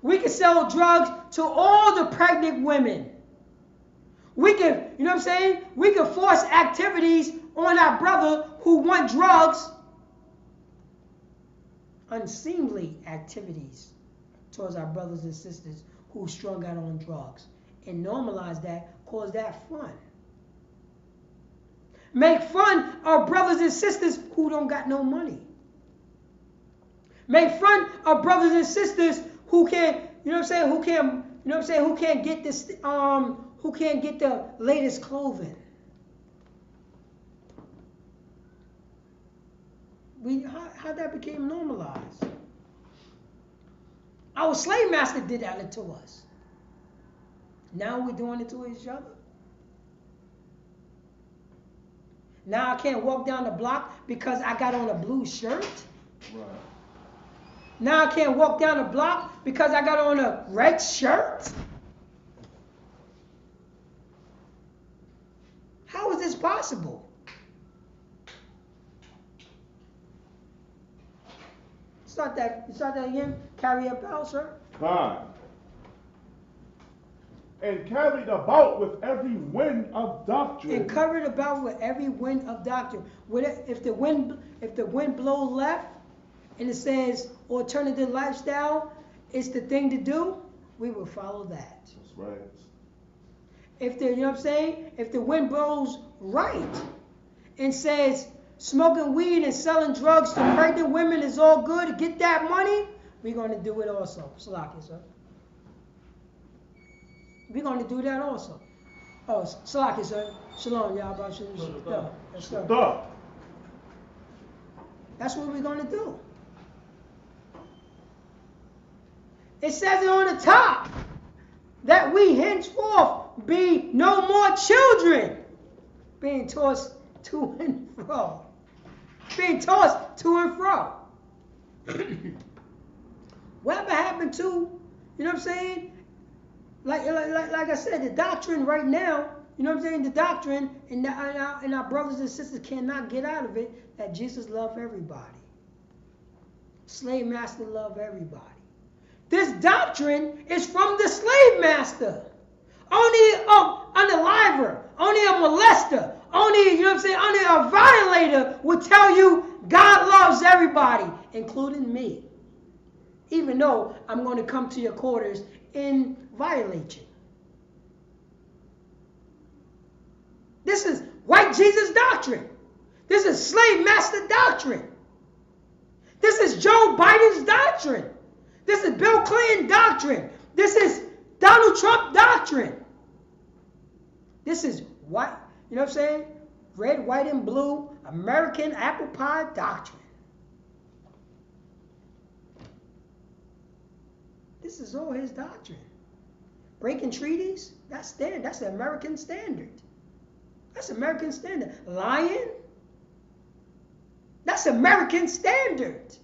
Speaker 1: We can sell drugs to all the pregnant women. We can, you know what I'm saying? We can force activities on our brother who want drugs, unseemly activities towards our brothers and sisters who strung out on drugs, and normalize that, cause that fun. Make fun of brothers and sisters who don't got no money. Make fun of brothers and sisters who can't, you know what I'm saying, who can't get this, who can't get the latest clothing. How that became normalized. Our slave master did that to us. Now we're doing it to each other. Now I can't walk down the block because I got on a blue shirt.
Speaker 2: Right.
Speaker 1: Now I can't walk down the block because I got on a red shirt. How is this possible? Start that again. Carry about, sir.
Speaker 2: God. And carried about with every wind of doctrine.
Speaker 1: And covered about with every wind of doctrine. If the wind blows left, and it says alternative lifestyle is the thing to do, we will follow that.
Speaker 2: That's right.
Speaker 1: If you know what I'm saying? If the wind blows right and says smoking weed and selling drugs to pregnant women is all good to get that money, we're going to do it also. Salaki, sir. We're going to do that also. Oh, Salaki, sir. Shalom, y'all. Yes, sir.
Speaker 2: Stop.
Speaker 1: That's what we're going to do. It says it on the top that we henceforth be no more children being tossed to and fro. Being tossed to and fro. Whatever happened to, you know what I'm saying? Like I said, the doctrine right now, you know what I'm saying? The doctrine, and our brothers and sisters cannot get out of it, that Jesus loved everybody. Slave master loved everybody. this doctrine is from the slave master. Only an unaliver, only a molester, only, you know what I'm saying, only a violator would tell you God loves everybody, including me. Even though I'm going to come to your quarters and violate you. This is white Jesus doctrine. This is slave master doctrine. This is Joe Biden's doctrine. This is Bill Clinton doctrine. This is Donald Trump doctrine. This is white, you know what I'm saying? Red, white, and blue American apple pie doctrine. This is all his doctrine. Breaking treaties, that's the American standard. That's American standard. Lying, that's American standard.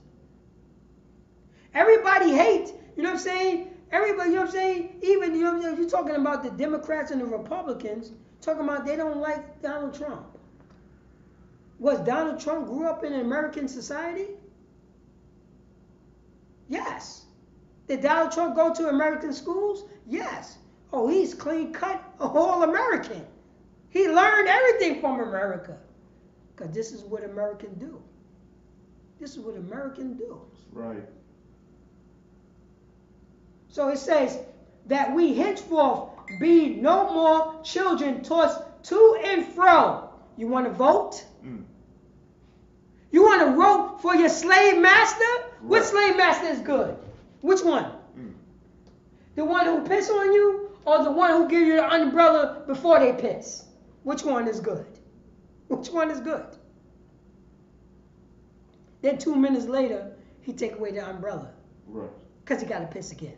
Speaker 1: Everybody hates, you know what I'm saying? Everybody, you know what I'm saying? Even, you know, you're talking about the Democrats and the Republicans, talking about they don't like Donald Trump. Was Donald Trump grew up in an American society? Yes. Did Donald Trump go to American schools? Yes. Oh, he's clean cut, all American. He learned everything from America. Because this is what Americans do. This is what Americans do.
Speaker 2: That's right.
Speaker 1: So it says that we henceforth be no more children tossed to and fro. You want to vote? You want to vote for your slave master? Right. Which slave master is good? Which one? The one who piss on you or the one who give you the umbrella before they piss? Which one is good? Which one is good? Then 2 minutes later, he take away the umbrella.
Speaker 2: Right.
Speaker 1: Because he got to piss again.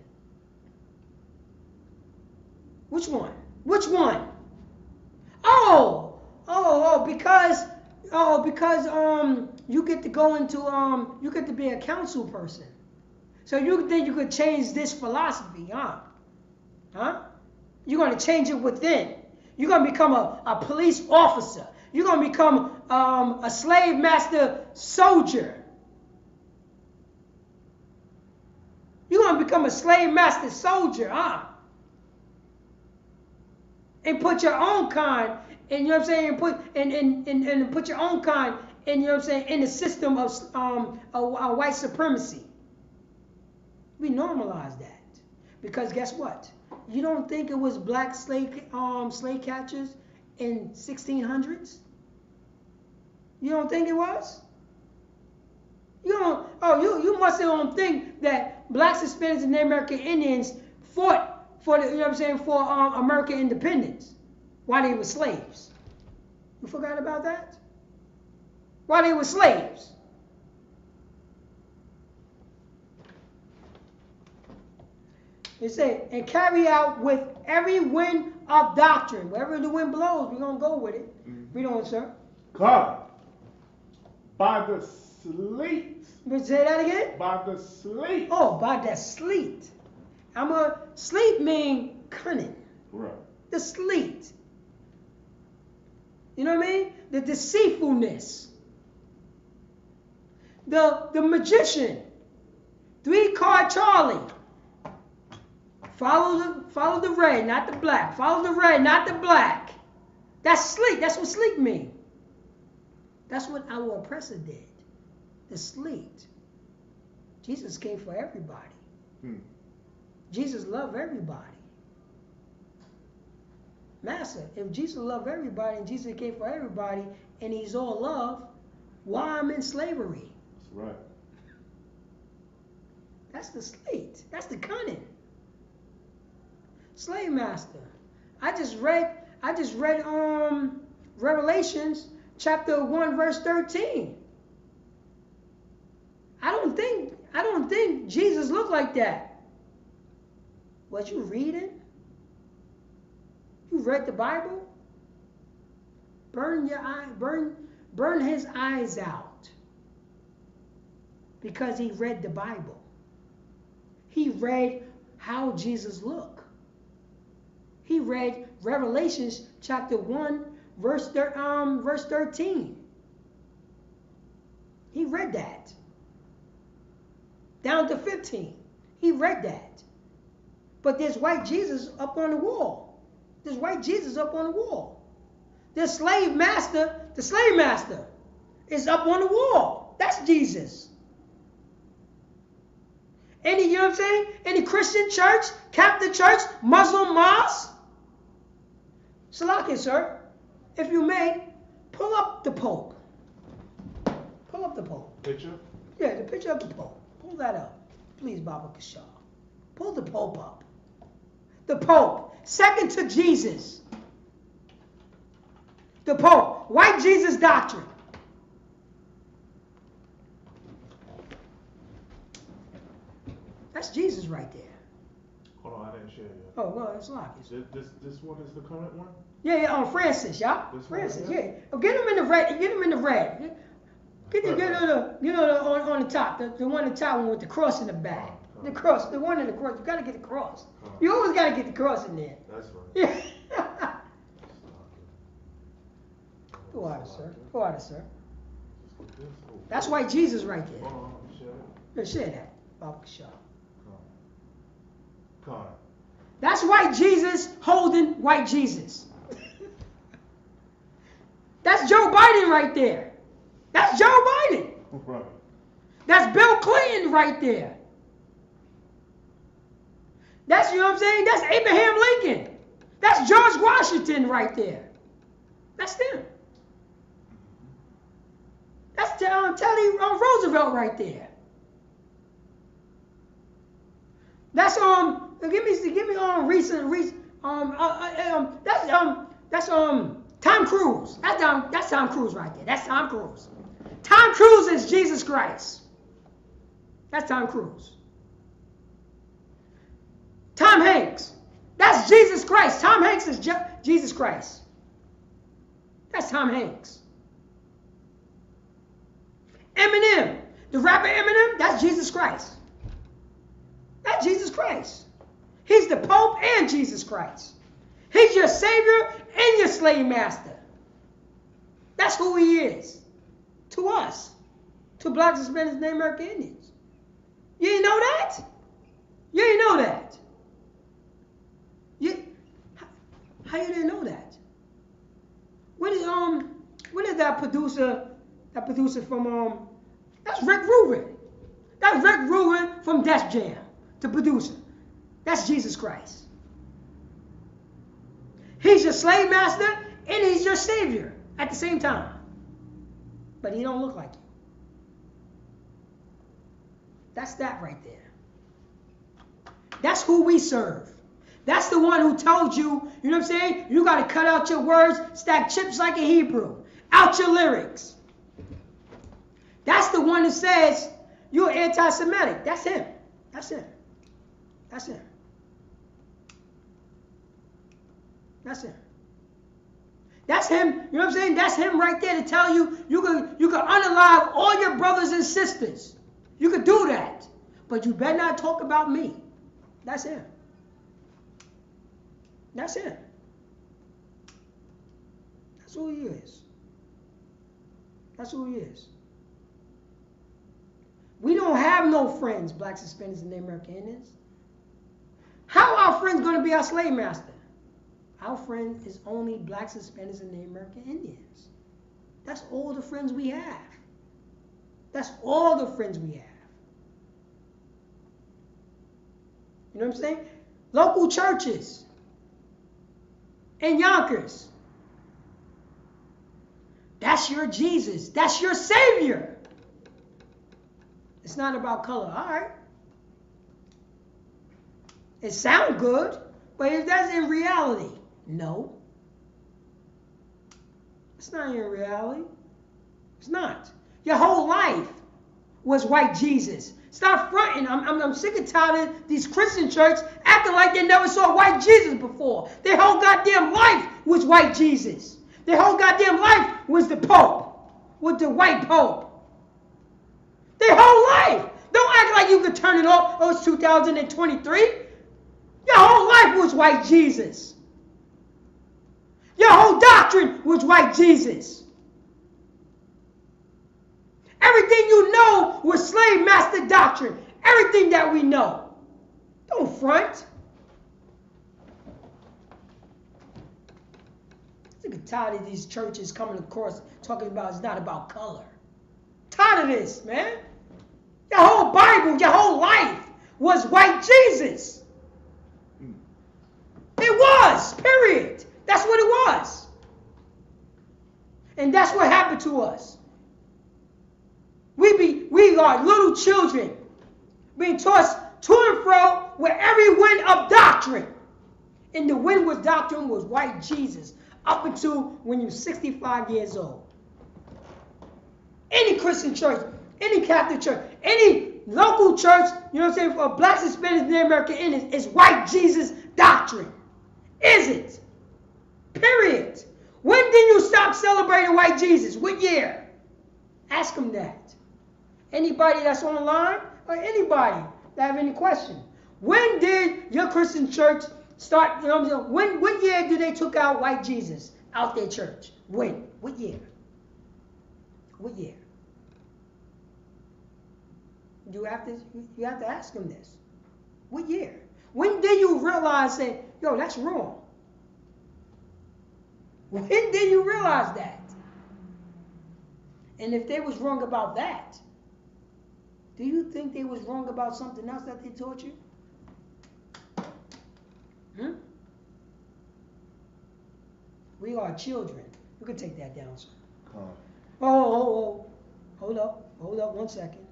Speaker 1: Which one? Which one? Because you get to go into you get to be a council person. So you think you could change this philosophy, huh? You're going to change it within. You're going to become a police officer. You're going to become a slave master soldier. You're going to become a slave master soldier, huh? And put your own kind, and you know what I'm saying, and put your own kind, and you know what I'm saying, in the system of white supremacy. We normalize that. Because guess what? You don't think it was black slave catchers in 1600s? You don't think it was? You must don't think that blacks, Hispanics, and Native American Indians fought for the, you know what I'm saying, for American independence while they were slaves. You forgot about that? While they were slaves. It say, and carry out with every wind of doctrine. Wherever the wind blows, we're going to go with it. Read on, sir.
Speaker 2: God, by the sleet.
Speaker 1: Say that again?
Speaker 2: By the sleet.
Speaker 1: Oh, by the sleet. Sleet mean cunning.
Speaker 2: Right.
Speaker 1: The sleet. You know what I mean? The deceitfulness. The magician. 3-card Charlie. Follow the red, not the black. Follow the red, not the black. That's sleet. That's what sleet mean. That's what our oppressor did. The sleet. Jesus came for everybody. Jesus loved everybody. Master, if Jesus loved everybody and Jesus came for everybody and he's all love, why I'm in slavery?
Speaker 2: That's right.
Speaker 1: That's the sleet. That's the cunning. Slave master. I just read Revelations chapter 1 verse 13. I don't think Jesus looked like that. Was you reading? You read the Bible? Burn his eyes out. Because he read the Bible. He read how Jesus looked. He read Revelations chapter 1 verse 13. He read that. Down to 15. He read that. But there's white Jesus up on the wall. There's white Jesus up on the wall. The slave master is up on the wall. That's Jesus. Any, you know what I'm saying? Any Christian church, Catholic church, Muslim mosque. Salakia, sir, if you may, pull up the Pope. Pull up the Pope.
Speaker 2: Picture?
Speaker 1: Yeah, the picture of the Pope. Pull that up. Please, Baba Kashaw. Pull the Pope up. The Pope, second to Jesus. The Pope, white Jesus doctrine. That's Jesus right there.
Speaker 2: Hold on, I didn't share yet.
Speaker 1: Oh, well, it's like
Speaker 2: This one is the current one?
Speaker 1: Yeah, Francis, yeah.
Speaker 2: This one,
Speaker 1: Francis,
Speaker 2: yeah?
Speaker 1: yeah. Oh, get him in the red. Get him in the red. Get on the top, the one on the top one with the cross in the back. The cross, the one in the cross. You gotta get the cross. You always gotta get the cross in there.
Speaker 2: That's right.
Speaker 1: Yeah. Go out, sir. Go out, sir. That's white Jesus right there.
Speaker 2: Hold on, share it.
Speaker 1: Yeah, share that, Baba Kashaw.
Speaker 2: Come on.
Speaker 1: That's white Jesus holding white Jesus. That's Joe Biden right there. That's Joe Biden.
Speaker 2: Right.
Speaker 1: That's Bill Clinton right there. That's, you know what I'm saying? That's Abraham Lincoln. That's George Washington right there. That's them. That's Teddy Roosevelt right there. That's give me recent that's Tom Cruise. That's Tom Cruise right there. That's Tom Cruise. Tom Cruise is Jesus Christ. That's Tom Cruise. Tom Hanks. That's Jesus Christ. Tom Hanks is Jesus Christ. That's Tom Hanks. Eminem. The rapper Eminem, that's Jesus Christ. That's Jesus Christ. He's the Pope and Jesus Christ. He's your Savior and your slave master. That's who he is. To us. To blacks, Hispanics, and American Indians. You didn't know that? You didn't know that? How you didn't know that? What is that producer from that's Rick Rubin. That's Rick Rubin from Def Jam, the producer. That's Jesus Christ. He's your slave master and he's your savior at the same time. But he don't look like you. That's that right there. That's who we serve. That's the one who told you, you know what I'm saying? You got to cut out your words, stack chips like a Hebrew, out your lyrics. That's the one that says you're anti-Semitic. That's him. That's him. That's him. That's him. That's him. You know what I'm saying? That's him right there to tell you you can unalive all your brothers and sisters. You could do that. But you better not talk about me. That's him. That's him. That's who he is. That's who he is. We don't have no friends, blacks, Hispanics, and Native American Indians. How are our friends going to be our slave master? Our friend is only blacks, Hispanics, and Native American Indians. That's all the friends we have. That's all the friends we have. You know what I'm saying? Local churches in Yonkers. That's your Jesus. That's your Savior. It's not about color. All right. It sounds good, but is that in reality? No. It's not in reality. It's not. Your whole life was white Jesus. Stop fronting. I'm sick and tired of these Christian churches acting like they never saw white Jesus before. Their whole goddamn life was white Jesus. Their whole goddamn life was the Pope, was the white Pope. Their whole life. Don't act like you could turn it off. Oh, it's 2023. Your whole life was white Jesus. Your whole doctrine was white Jesus. Everything you know was slave master doctrine. Everything that we know. Don't front. I'm tired of these churches coming across talking about it's not about color. Tired of this, man. Your whole Bible, your whole life was white Jesus. It was, period. That's what it was. And that's what happened to us. We are little children being tossed to and fro with every wind of doctrine. And the wind with doctrine was white Jesus up until when you're 65 years old. Any Christian church, any Catholic church, any local church, you know what I'm saying, for blacks, Hispanics, and American Indians, is white Jesus doctrine. Is it? Period. When did you stop celebrating white Jesus? What year? Ask them that. Anybody that's on the line or anybody that have any question. When did your Christian church start, you know what I'm saying? What year did they took out white Jesus out their church? When? What year? What year? You have to ask them this. What year? When did you realize that, yo, that's wrong? When did you realize that? And if they was wrong about that, do you think they was wrong about something else that they taught you? We are children. You can take that down, sir. Oh. Hold up 1 second.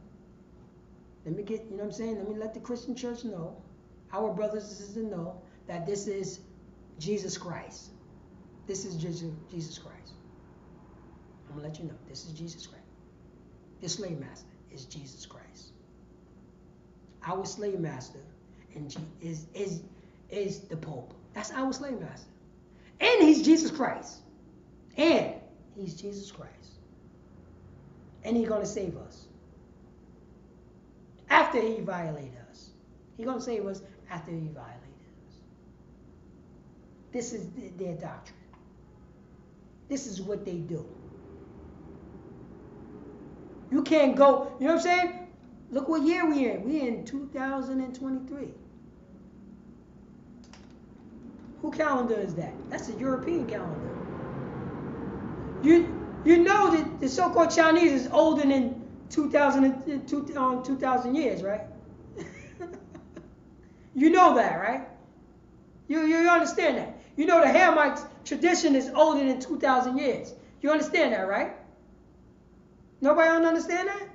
Speaker 1: Let me get, you know what I'm saying? Let me let the Christian church know, our brothers and sisters know, that this is Jesus Christ. This is Jesus Christ. I'm going to let you know. This is Jesus Christ. The slave master is Jesus Christ. Our slave master is the Pope. That's our slave master. And he's Jesus Christ. And he's Jesus Christ. And he's going to save us. After he violated us. He's going to save us after he violated us. This is their doctrine. This is what they do. You can't go, you know what I'm saying? Look what year we're in. We're in 2023. Who calendar is that? That's a European calendar. You know that the so-called Chinese is older than 2,000 years, right? You know that, right? You understand that. You know the Hamite tradition is older than 2,000 years. You understand that, right? Nobody understand that?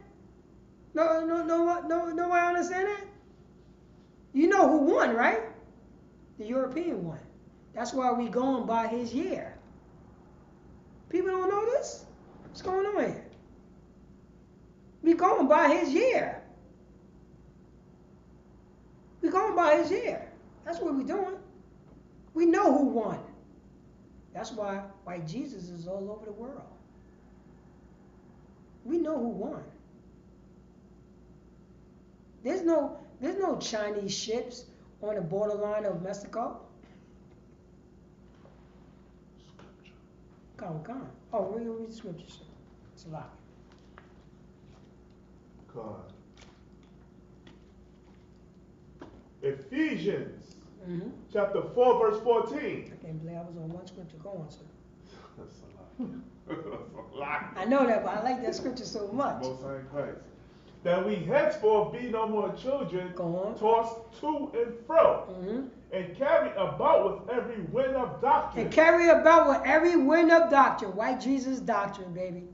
Speaker 1: Nobody understand that? You know who won, right? The European won. That's why we going by his year. People don't know this? What's going on here? We going by his year. We going by his year. That's what we doing. We know who won. That's why white Jesus is all over the world. We know who won. There's no Chinese ships on the borderline of Mexico. Come. Oh, read the scriptures. It's a lot.
Speaker 2: God. Ephesians chapter 4 verse 14.
Speaker 1: I can't believe I was on one scripture. Go on, sir.
Speaker 2: That's a lot. That's a lot.
Speaker 1: I know that, but I like that scripture so much.
Speaker 2: Most High in Christ. That we henceforth be no more children, tossed to and fro, and carry about with every wind of doctrine. White Jesus doctrine, baby.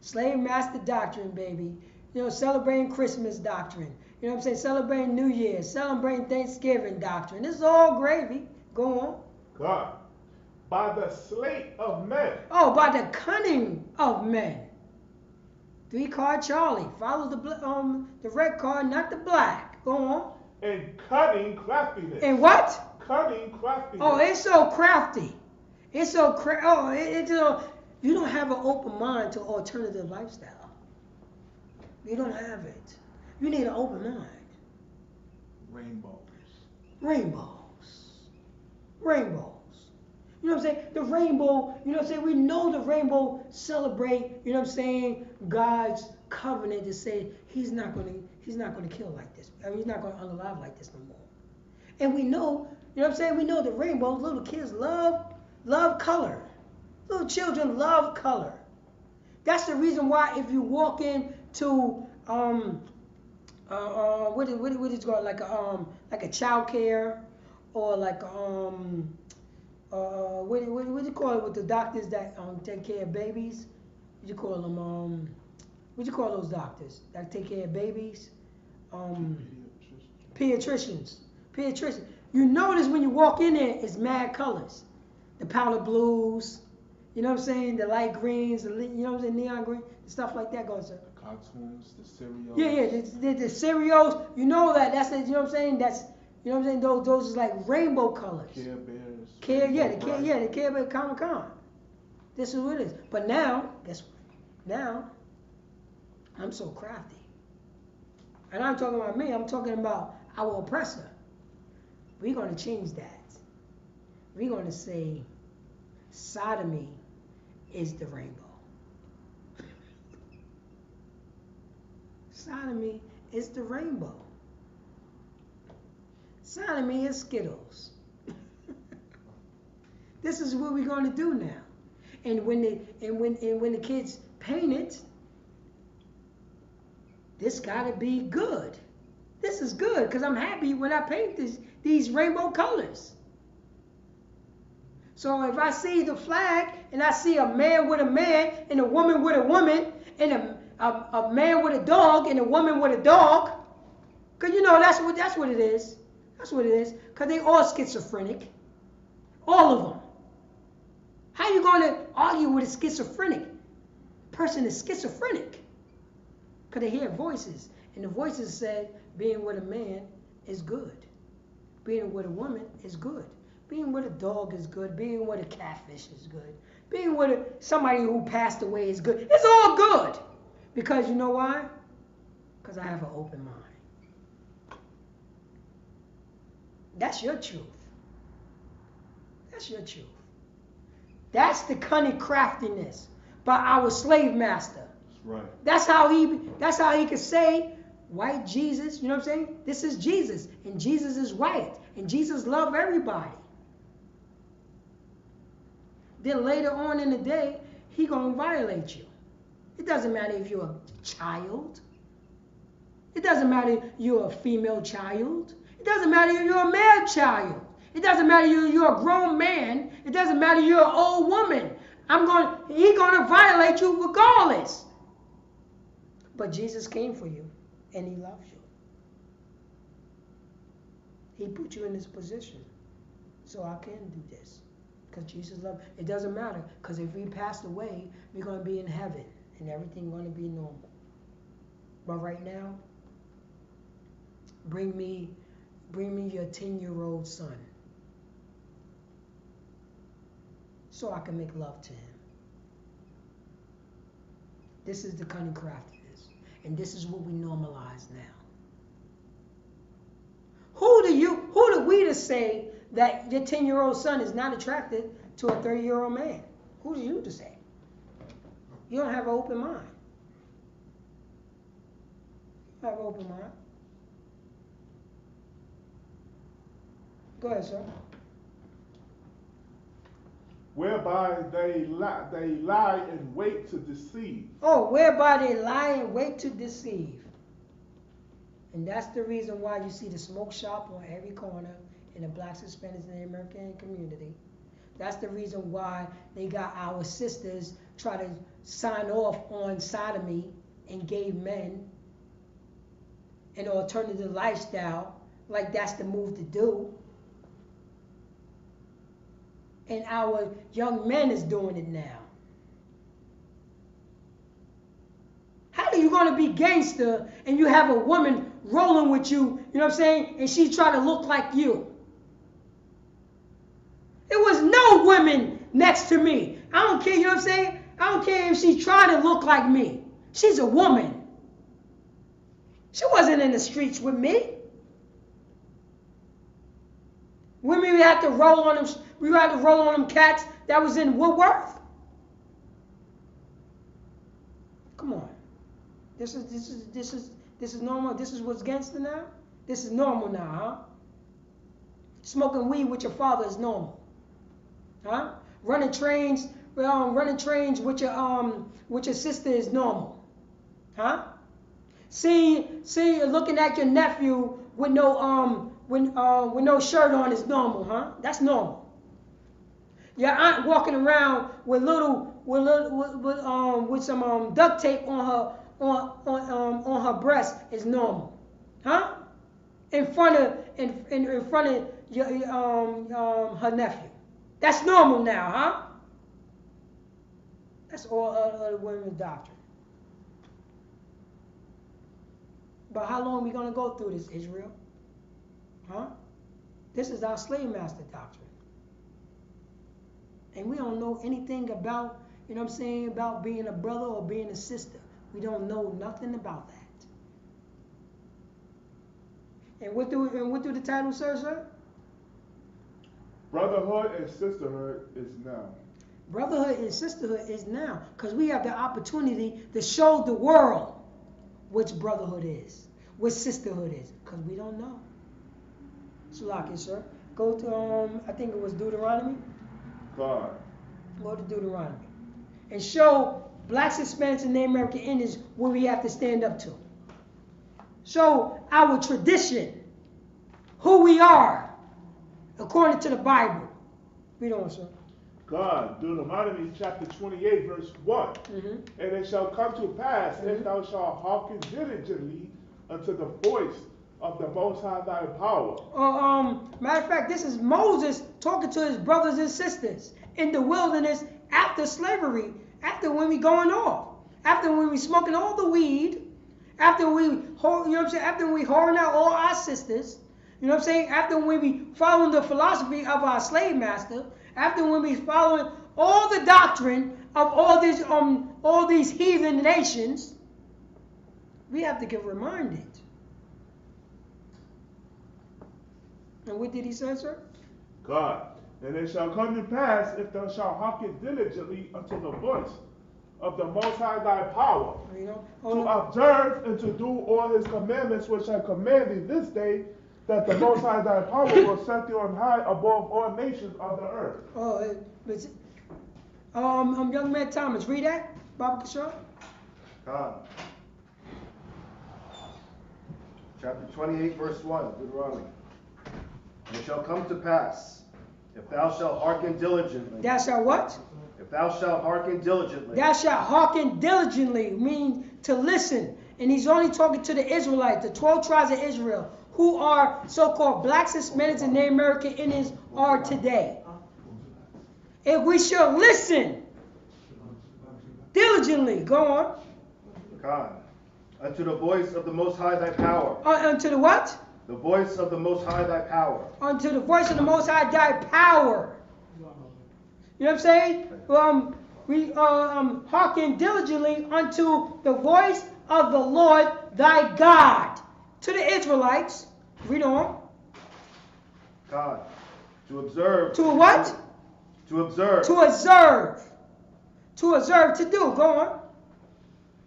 Speaker 2: Slave master doctrine, baby. You know, celebrating Christmas doctrine. You know what I'm saying? Celebrating New Year's, celebrating Thanksgiving doctrine. This is all gravy. Go on. God. By the sleight of men.
Speaker 1: Oh, by the cunning of men. 3-card Charlie. Follow the red card, not the black. Go on.
Speaker 2: And cunning craftiness.
Speaker 1: And what?
Speaker 2: Cunning craftiness.
Speaker 1: Oh, it's so crafty. It's so you don't have an open mind to alternative lifestyle. You don't have it. You need an open mind. Rainbows. You know what I'm saying? The rainbow, you know what I'm saying? We know the rainbow celebrate, you know what I'm saying, God's covenant to say he's not going to kill like this. I mean, he's not going to unalive like this no more. And we know, you know what I'm saying? We know the rainbow. Little kids love color. Little children love color. That's the reason why if you walk into what is it called, like a child care, or like what do you call it with the doctors that take care of babies? What do you call them? What do you call those doctors that take care of babies? Pediatricians. You notice when you walk in there, it's mad colors. The powder blues, you know what I'm saying? The light greens, you know what I'm saying? Neon green, stuff like that goes on.
Speaker 2: The cartoons, the cereals.
Speaker 1: Yeah, the cereals. You know that's the, you know what I'm saying? That's, you know what I'm saying? Those is like rainbow colors.
Speaker 2: Care Bears.
Speaker 1: The Care Bear Comic-Con. This is what it is. But now, guess what? Now, I'm so crafty. And I'm talking about me, I'm talking about our oppressor. We're going to change that. We're going to say sodomy is the rainbow. Sodomy is the rainbow. Sodomy is Skittles. This is what we're going to do now. And when the kids paint it, this got to be good. This is good because I'm happy when I paint these rainbow colors. So if I see the flag and I see a man with a man and a woman with a woman and a man with a dog and a woman with a dog, because you know that's what it is. That's what it is. Because they all schizophrenic. All of them. How you going to argue with a schizophrenic? Person is schizophrenic. Because they hear voices. And the voices said being with a man is good. Being with a woman is good. Being with a dog is good. Being with a catfish is good. Being with somebody who passed away is good. It's all good. Because you know why? Because I have an open mind. That's your truth. That's your truth. That's the cunning craftiness by our slave master.
Speaker 2: That's right.
Speaker 1: That's how he could say, white Jesus, you know what I'm saying? This is Jesus, and Jesus is white, and Jesus loved everybody. Then later on in the day, he gonna violate you. It doesn't matter if you're a child. It doesn't matter if you're a female child. It doesn't matter if you're a male child. It doesn't matter if you're a grown man. It doesn't matter if you're an old woman. He's gonna violate you regardless. But Jesus came for you, and he loves you. He put you in this position, so I can do this. Because Jesus loves. It doesn't matter, because if we passed away, we're gonna be in heaven, and everything's gonna be normal. But right now, bring me your 10-year-old son, so I can make love to him. This is the cunning craftiness, and this is what we normalize now. Who do we to say that your 10-year-old son is not attracted to a 30-year-old man? Who are you to say? You don't have an open mind. You have an open mind. Go ahead, sir.
Speaker 2: Whereby they lie and wait to deceive.
Speaker 1: Oh, whereby they lie and wait to deceive. And that's the reason why you see the smoke shop on every corner in the blacks, Hispanics, and the American community. That's the reason why they got our sisters try to sign off on sodomy and gay men and alternative lifestyle, like that's the move to do. And our young men is doing it now. How are you going to be gangster and you have a woman rolling with you, you know what I'm saying, and she try to look like you? There was no women next to me. I don't care, you know what I'm saying? I don't care if she tried to look like me. She's a woman. She wasn't in the streets with me. Women, we had to roll on them. We had to roll on them cats that was in Woodworth. Come on. This is normal. This is what's gangster now. This is normal now, huh? Smoking weed with your father is normal. Huh? Running trains with your sister is normal. Huh? Looking at your nephew with no shirt on is normal, huh? That's normal. Your aunt walking around with some duct tape on her breast is normal, huh? In front of her nephew. That's normal now, huh? That's all other women's doctrine. But how long are we going to go through this, Israel? Huh? This is our slave master doctrine. And we don't know anything about, about being a brother or being a sister. We don't know nothing about that. And what do the title say, sir?
Speaker 2: Brotherhood and sisterhood is now.
Speaker 1: Brotherhood and sisterhood is now, because we have the opportunity to show the world which brotherhood is, what sisterhood is, because we don't know. Salaki, sir. Go to, I think it was Deuteronomy.
Speaker 2: God.
Speaker 1: Go to Deuteronomy. And show blacks, Hispanics, and Native American Indians what we have to stand up to. Show our tradition, who we are, according to the Bible. Read on, sir.
Speaker 2: God, Deuteronomy chapter 28, verse 1. And it shall come to pass, if thou shalt hearken diligently unto the voice of the Most High thy power.
Speaker 1: Matter of fact, this is Moses talking to his brothers and sisters in the wilderness after slavery, after when we going off, after when we smoking all the weed, after we, after we whoring out all our sisters, after when we following the philosophy of our slave master, after when we following all the doctrine of all these heathen nations, we have to get reminded. And what did he say, sir?
Speaker 2: God, and it shall come to pass, if thou shalt hearken diligently unto the voice of the Most High thy power, to observe and to do all his commandments which I command thee this day, that the Most High thy power will set thee on high above all nations of the earth.
Speaker 1: Young man Thomas, read that, Baba Kishore.
Speaker 3: God. Chapter 28, verse 1, Deuteronomy. And it shall come to pass, if thou shalt hearken diligently.
Speaker 1: Thou shalt what?
Speaker 3: If thou shalt hearken diligently.
Speaker 1: Thou shalt hearken diligently, means to listen. And he's only talking to the Israelites, the 12 tribes of Israel, who are so-called blacks, Hispanics, and Native American Indians are today. If we shall listen diligently, go on.
Speaker 3: God. Unto the voice of the Most High thy power.
Speaker 1: Unto the what?
Speaker 3: The voice of the Most High thy power.
Speaker 1: Unto the voice of the Most High thy power. You know what I'm saying? We hearken diligently unto the voice of the Lord thy God. To the Israelites, read on.
Speaker 3: God. To observe.
Speaker 1: To what?
Speaker 3: To observe.
Speaker 1: To observe. To observe, to do. Go on.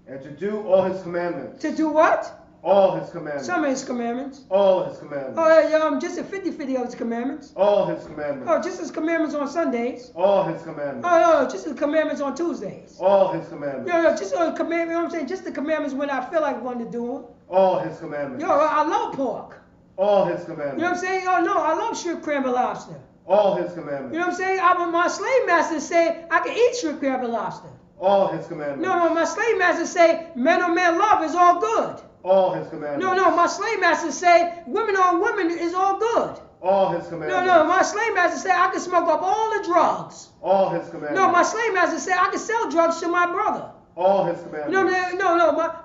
Speaker 3: And to do all his commandments.
Speaker 1: To do what?
Speaker 3: All his commandments.
Speaker 1: Some of his commandments.
Speaker 3: All his commandments.
Speaker 1: Just a 50-50 of his commandments.
Speaker 3: All his commandments.
Speaker 1: Oh, just his commandments on Sundays.
Speaker 3: All his commandments.
Speaker 1: Oh, just his commandments on Tuesdays.
Speaker 3: All his commandments.
Speaker 1: Just a commandment, you know what I'm saying? Just the commandments when I feel like wanting to do them.
Speaker 3: All his commandments.
Speaker 1: I love pork.
Speaker 3: All his commandments.
Speaker 1: You know what I'm saying? Oh, no, I love shrimp, crab, and lobster.
Speaker 3: All his commandments.
Speaker 1: You know what I'm saying? My slave master say I can eat shrimp, crab, and lobster.
Speaker 3: All his commandments.
Speaker 1: No, my slave master say man on man love is all good.
Speaker 3: All his commandments.
Speaker 1: No, my slave master say women on women is all good.
Speaker 3: All his commandments.
Speaker 1: No, my slave master say I can smoke up all the drugs.
Speaker 3: All his commandments.
Speaker 1: No, my slave master say I can sell drugs to my brother.
Speaker 3: All his commandments.
Speaker 1: No,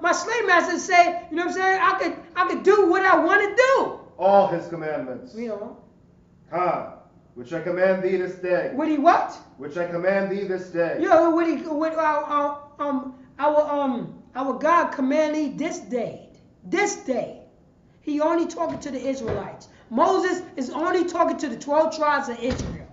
Speaker 1: my slave master say, you know what I'm saying, I could do what I want to do.
Speaker 3: All his commandments. Which I command thee this day.
Speaker 1: Would he what?
Speaker 3: Which I command thee this day.
Speaker 1: Our God command thee this day. This day. He only talking to the Israelites. Moses is only talking to the 12 tribes of Israel.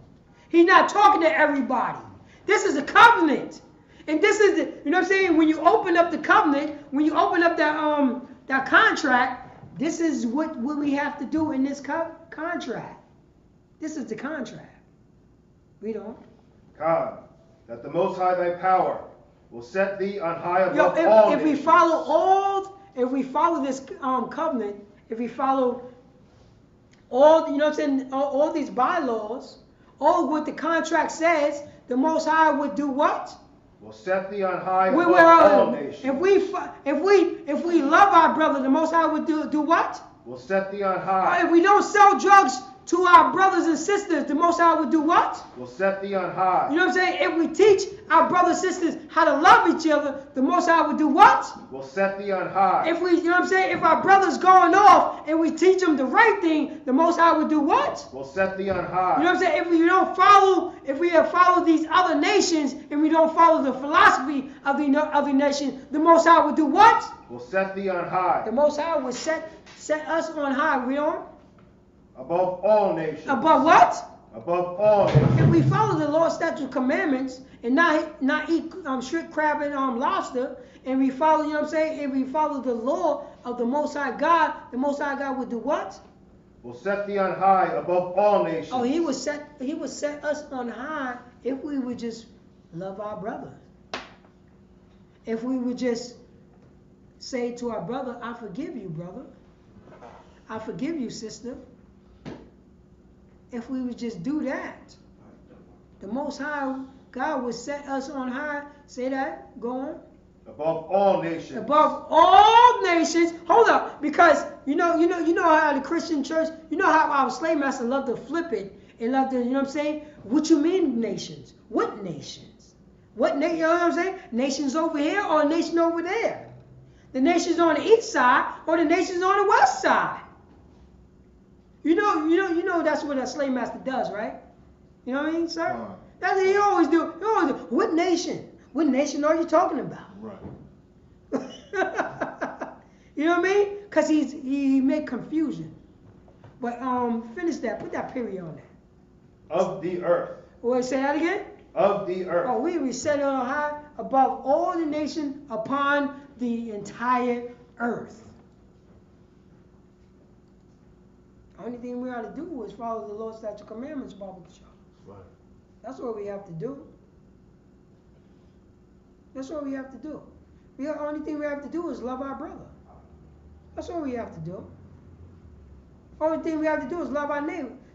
Speaker 1: He's not talking to everybody. This is a covenant. And this is the, you know what I'm saying? When you open up the covenant, when you open up that contract, this is what we have to do in this contract. This is the contract. Read on.
Speaker 3: God, that the Most High thy power will set thee on high above
Speaker 1: Yo,
Speaker 3: all
Speaker 1: if we
Speaker 3: nations.
Speaker 1: if we follow this covenant, if we follow all, you know what I'm saying, all these bylaws, all what the contract says, the Most High would do what?
Speaker 3: Will set thee on high above
Speaker 1: We're,
Speaker 3: all nations.
Speaker 1: if we love our brother, the Most High would do what?
Speaker 3: Will set thee on high.
Speaker 1: If we don't sell drugs to our brothers and sisters, the Most High would do what?
Speaker 3: Will set thee on high.
Speaker 1: You know what I'm saying? If we teach our brothers and sisters how to love each other, the Most High would do what?
Speaker 3: Will set thee on high.
Speaker 1: If we, you know what I'm saying? If our brother's going off and we teach them the right thing, the Most High would do what?
Speaker 3: Will set thee on high.
Speaker 1: You know what I'm saying? If we have followed these other nations and we don't follow the philosophy of the nation, the Most High would do what?
Speaker 3: Will set thee on high.
Speaker 1: The Most High would set us on high. Read on.
Speaker 3: Above all nations.
Speaker 1: Above what?
Speaker 3: Above all nations.
Speaker 1: If we follow the law, statute, commandments, and not eat shrimp, crab, and lobster, and we follow, you know what I'm saying? If we follow the law of the Most High God, the Most High God would do what?
Speaker 3: Will set thee on high above all nations.
Speaker 1: Oh, He would set us on high if we would just love our brother. If we would just say to our brother, I forgive you, brother. I forgive you, sister. If we would just do that, the Most High God would set us on high. Say that. Go on.
Speaker 3: Above all nations.
Speaker 1: Above all nations. Hold up, because you know how the Christian church, you know how our slave master loved to flip it and loved to, you know what I'm saying? What you mean nations? What nations? You know what I'm saying? Nations over here or a nation over there? The nations on the east side or the nations on the west side? You know that's what a slave master does, right? You know what I mean, sir? That's what he always do. He always do. What nation? What nation are you talking about?
Speaker 2: Right.
Speaker 1: You know what I mean? Because he made confusion. But finish that. Put that period on that.
Speaker 3: Of the earth.
Speaker 1: Wait, say that again?
Speaker 3: Of the earth.
Speaker 1: Oh, we set it on high above all the nations upon the entire earth. Only thing we ought to do is follow the Lord's statute commandments, Baba Kishar.
Speaker 2: Right.
Speaker 1: That's what we have to do. That's what we have to do. The only thing we have to do is love our brother. That's what we have to do. Only thing we have to do is love our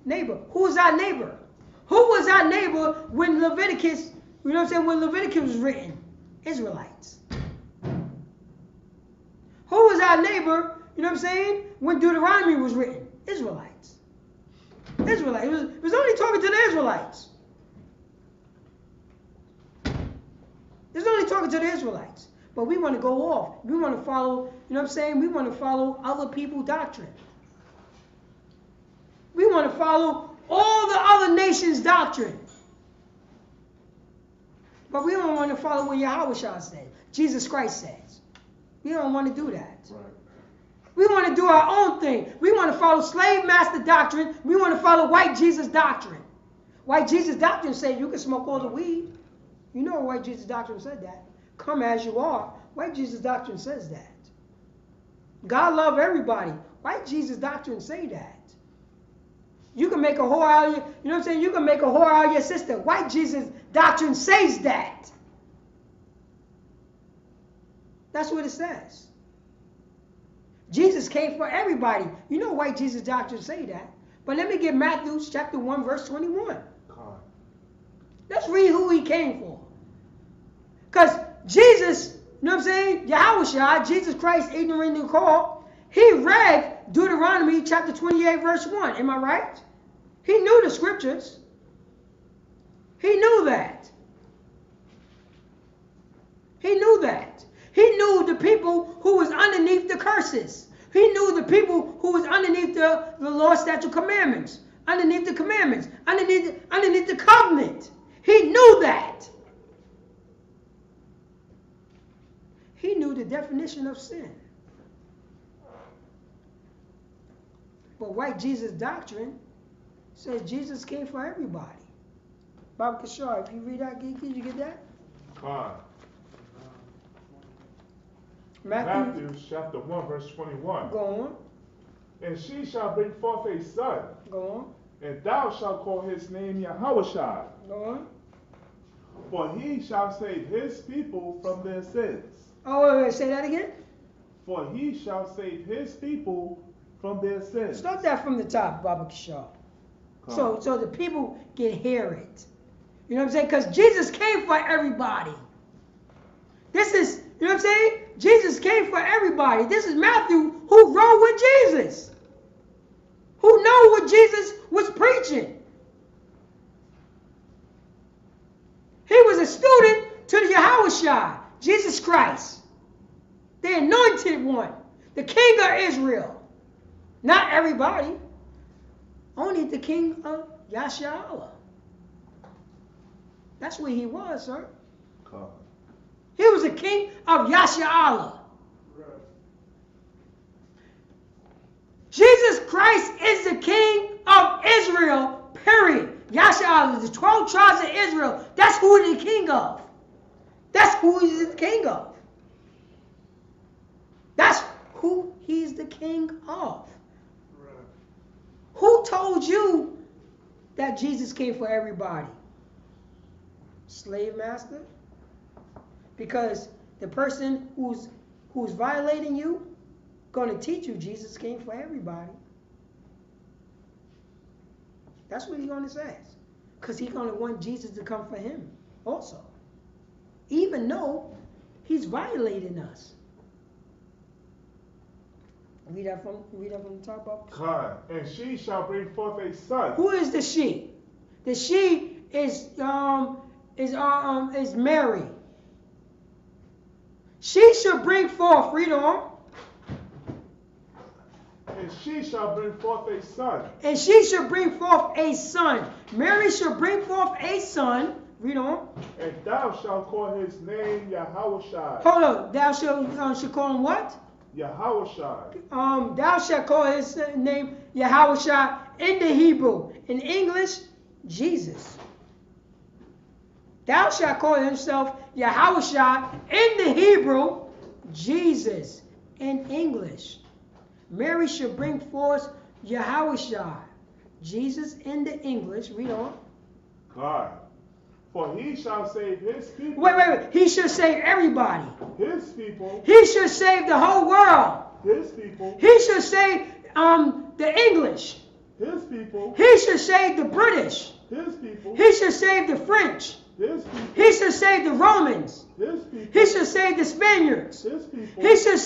Speaker 1: neighbor. Who is our neighbor? Who was our neighbor when Leviticus, you know what I'm saying, when Leviticus was written? Israelites. Who was our neighbor, you know what I'm saying, when Deuteronomy was written? Israelites. Israelites. It was only talking to the Israelites. It's only talking to the Israelites. But we want to go off. We want to follow, you know what I'm saying? We want to follow other people's doctrine. We want to follow all the other nations' doctrine. But we don't want to follow what Yahweh says, Jesus Christ says. We don't want to do that.
Speaker 2: Right.
Speaker 1: We want to do our own thing. We want to follow slave master doctrine. We want to follow white Jesus doctrine. White Jesus doctrine says you can smoke all the weed. You know white Jesus doctrine said that. Come as you are. White Jesus doctrine says that. God love everybody. White Jesus doctrine say that. You can make a whore out of your, you know what I'm saying? You can make a whore out of your sister. White Jesus doctrine says that. That's what it says. Jesus came for everybody. You know white Jesus doctrine say that. But let me get Matthew chapter 1 verse 21. Let's read who he came for. Because Jesus, you know what I'm saying? Yahweh, Jesus Christ, ignorant and called, he read Deuteronomy chapter 28 verse 1. Am I right? He knew the scriptures. He knew that. He knew that. He knew the people who was underneath the curses. He knew the people who was underneath the law, statute, commandments. Underneath the commandments. Underneath the covenant. He knew that. He knew the definition of sin. But white Jesus doctrine says Jesus came for everybody. Baba Kishar, if you read that, can you get that?
Speaker 2: Matthew chapter 1 verse 21.
Speaker 1: Go on.
Speaker 2: And she shall bring forth a son,
Speaker 1: Go on.
Speaker 2: And thou shalt call his name Yahushua,
Speaker 1: Go on.
Speaker 2: for he shall save his people from their sins.
Speaker 1: Oh, wait, say that again.
Speaker 2: For he shall save his people from their sins.
Speaker 1: Start that from the top, Baba Kishore. So the people can hear it. You know what I'm saying? Because Jesus came for everybody. This is, you know what I'm saying? Jesus came for everybody. This is Matthew, who rode with Jesus, who know what Jesus was preaching. He was a student to the Yahushua, Jesus Christ, the anointed one, the King of Israel. Not everybody, only the King of Yasharallah. That's where he was, sir.
Speaker 2: Come.
Speaker 1: He was the king of Yasharallah. Jesus Christ is the king of Israel, period. Yasharallah, the 12 tribes of Israel, that's who he's the king of. That's who he's the king of. That's who he's the king of. Who told you that Jesus came for everybody? Slave master? Because the person who's violating you going to teach you Jesus came for everybody. That's what he's going to say. Because he's going to want Jesus to come for him also. Even though he's violating us. Read that from the top up.
Speaker 2: God, and she shall bring forth a son.
Speaker 1: Who is the she? The she is Mary. She shall bring forth, read on.
Speaker 2: And she shall bring forth a son.
Speaker 1: And she shall bring forth a son. Mary shall bring forth a son. Read on.
Speaker 2: And thou shalt call his name Yahushua.
Speaker 1: Hold on. Thou shalt call him what?
Speaker 2: Yahushua.
Speaker 1: Thou shalt call his name Yahushua in the Hebrew. In English, Jesus. Thou shalt call himself Yahushua in the Hebrew, Jesus in English. Mary shall bring forth Yahushua, Jesus in the English. Read on.
Speaker 2: God. For he shall save his people.
Speaker 1: Wait. He should save everybody.
Speaker 2: His people.
Speaker 1: He should save the whole world.
Speaker 2: His people.
Speaker 1: He should save the English.
Speaker 2: His people.
Speaker 1: He should save the British.
Speaker 2: His people.
Speaker 1: He should save the French.
Speaker 2: His people.
Speaker 1: He should save the Romans.
Speaker 2: His people.
Speaker 1: He should save the Spaniards.
Speaker 2: His people.
Speaker 1: He should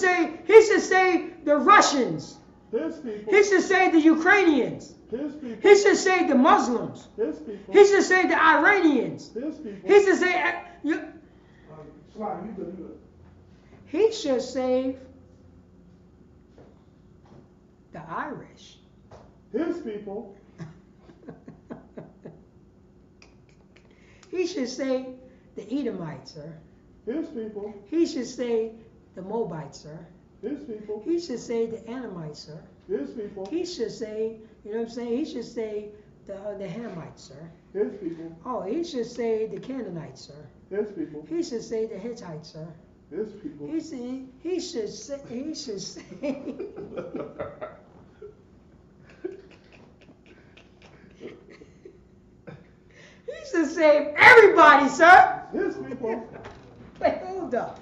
Speaker 1: save the Russians.
Speaker 2: His people.
Speaker 1: He should save the Ukrainians.
Speaker 2: His people.
Speaker 1: He should save the Muslims.
Speaker 2: His people.
Speaker 1: He should save the Iranians.
Speaker 2: His people.
Speaker 1: He should save he should save the Irish.
Speaker 2: His people.
Speaker 1: He should save the Edomites, sir.
Speaker 2: His people.
Speaker 1: He should save the Moabites, sir.
Speaker 2: His people.
Speaker 1: He should save the Anamites, sir.
Speaker 2: His people.
Speaker 1: He should say, you know what I'm saying? He should say the Hamites, sir.
Speaker 2: His people.
Speaker 1: Oh, he should say the Canaanites, sir.
Speaker 2: His people.
Speaker 1: He should say the Hittites, sir.
Speaker 2: His people.
Speaker 1: He should say he should save everybody, sir.
Speaker 2: His people.
Speaker 1: Wait, hold up.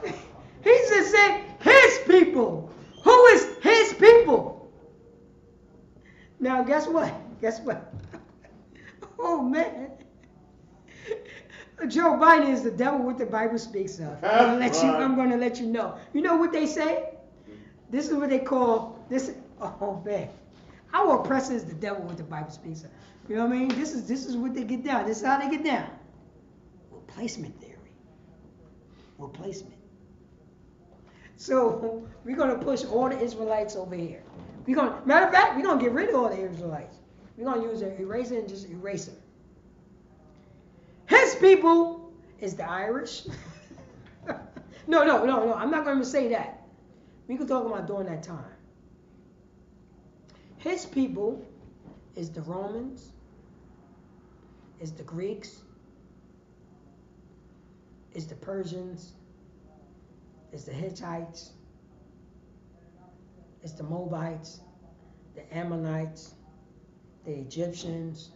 Speaker 1: He should say his people. Who is his people? Now, guess what? Oh, man. Joe Biden is the devil what the Bible speaks of. I'm going to let you know. You know what they say? This is what they call this. Oh, man. Our oppressor is the devil what the Bible speaks of. You know what I mean? This is what they get down. This is how they get down. Replacement theory. Replacement. So we're going to push all the Israelites over here. Matter of fact, we're going to get rid of all the Israelites. We're going to use an eraser and just erase them. His people is the Irish. No. I'm not going to say that. We can talk about during that time. His people is the Romans, is the Greeks, is the Persians, is the Hittites, is the Moabites, the Ammonites, the Egyptians.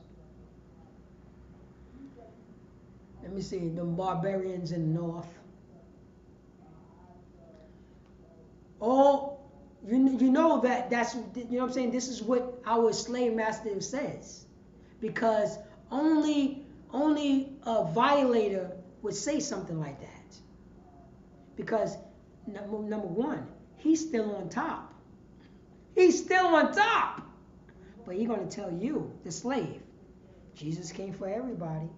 Speaker 1: Let me see, the barbarians in the north. All you know that's you know what I'm saying. This is what our slave master says, because only a violator would say something like that. Because number one, he's still on top. He's still on top. But he's going to tell you, the slave, Jesus came for everybody.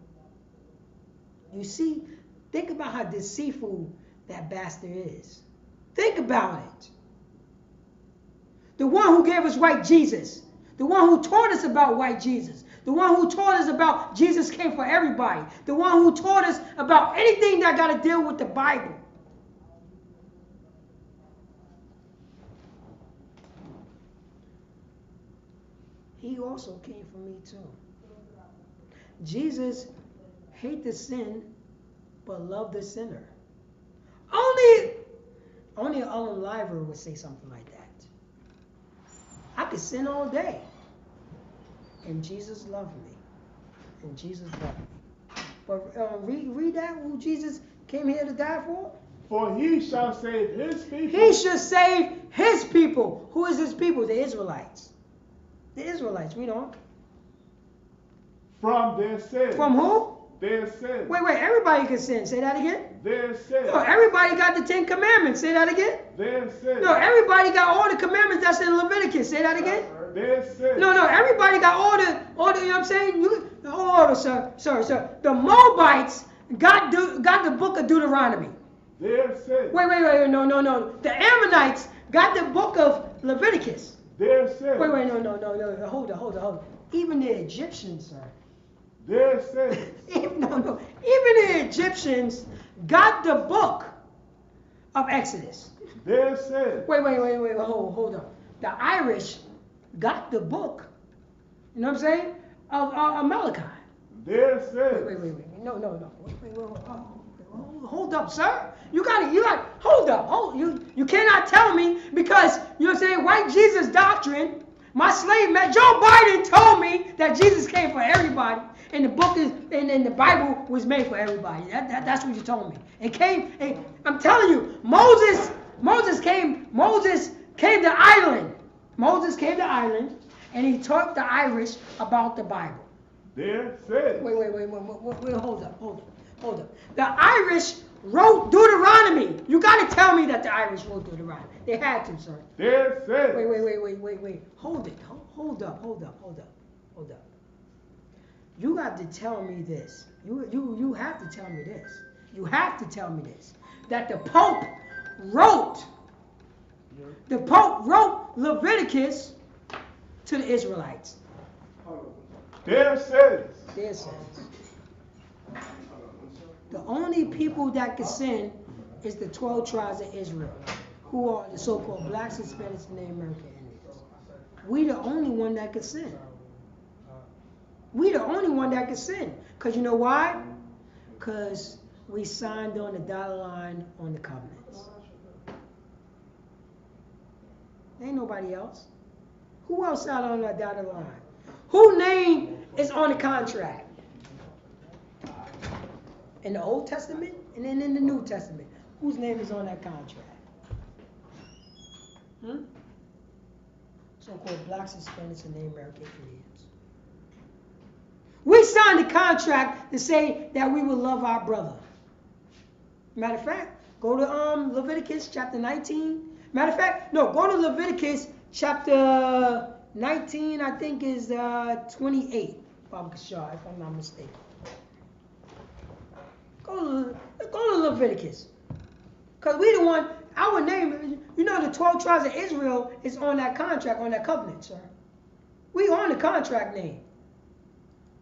Speaker 1: You see, think about how deceitful that bastard is. Think about it. The one who gave us white Jesus, the one who taught us about white Jesus, the one who taught us about Jesus came for everybody, the one who taught us about anything that got to deal with the Bible. He also came for me too. Jesus hated the sin, but loved the sinner. Only an unliver would say something like that. I could sin all day, and Jesus loved me, and Jesus loved me. But read that, who Jesus came here to die for?
Speaker 2: For he shall save his people.
Speaker 1: He should save his people. Who is his people? The Israelites. The Israelites, read on.
Speaker 2: From their sins.
Speaker 1: From who?
Speaker 2: Their sins.
Speaker 1: Wait, everybody can sin. Say that again.
Speaker 2: Their sins.
Speaker 1: No, everybody got the 10 Commandments. Say that again.
Speaker 2: Their sins.
Speaker 1: No, everybody got all the commandments that's in Leviticus. Say that again.
Speaker 2: Their sins.
Speaker 1: No, everybody got all the, you know what I'm saying? Sir. The Moabites got the book of Deuteronomy.
Speaker 2: Their sins.
Speaker 1: Wait, no. The Ammonites got the book of Leviticus.
Speaker 2: Their sins.
Speaker 1: Wait, no. Hold on. Even the Egyptians, sir.
Speaker 2: Their sins.
Speaker 1: Even the Egyptians got the book of Exodus.
Speaker 2: Their sins.
Speaker 1: Wait, hold on. The Irish got the book, you know what I'm saying, of Malachi.
Speaker 2: Their sins.
Speaker 1: Wait. No. Wait, hold up, sir. You got hold up. You cannot tell me, because, you know what I'm saying, white Jesus doctrine, my slave man, Joe Biden told me that Jesus came for everybody, and the book is, and the Bible was made for everybody. That's what you told me. And I'm telling you, Moses came to Ireland. Moses came to Ireland, and he taught the Irish about the Bible.
Speaker 2: Their sins.
Speaker 1: Wait, hold up. The Irish wrote Deuteronomy. You got to tell me that the Irish wrote Deuteronomy. They had to, sir.
Speaker 2: Their sins.
Speaker 1: Wait. Hold up. You got to tell me this. You have to tell me this. You have to tell me this. That the Pope wrote Leviticus to the Israelites.
Speaker 2: Their sins.
Speaker 1: Their sins. The only people that can sin is the 12 tribes of Israel, who are the so-called blacks, Hispanics, and Native American Indians. We the only one that can sin. Because you know why? Because we signed on the dotted line on the covenants. Ain't nobody else. Who else signed on that dotted line? Whose name is on the contract? In the Old Testament and then in the New Testament, whose name is on that contract? So-called blacks, Hispanics, and Native American Indians. We signed the contract to say that we will love our brother. Matter of fact, go to Leviticus chapter 19. Go to Leviticus chapter 19, I think is 28, if I'm not mistaken. Go to Leviticus. Because we the one, our name, the 12 tribes of Israel is on that contract, on that covenant, sir. We on the contract name.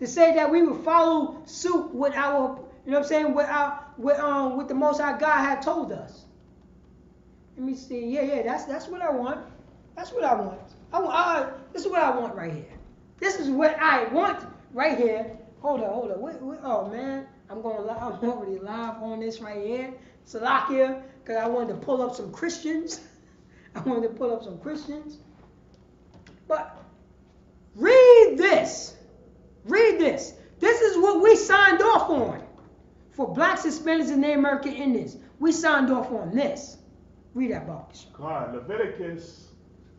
Speaker 1: To say that we would follow suit with our, with the Most High God had told us. Let me see. Yeah, that's what I want. This is what I want right here. This is what I want right here. Hold on. Oh man, I'm already live on this right here. Salakia, because I wanted to pull up some Christians. But read this. Read this. This is what we signed off on. For blacks, Hispanics, and Native American Indians. We signed off on this. Read that, Marcus.
Speaker 2: Come on, Leviticus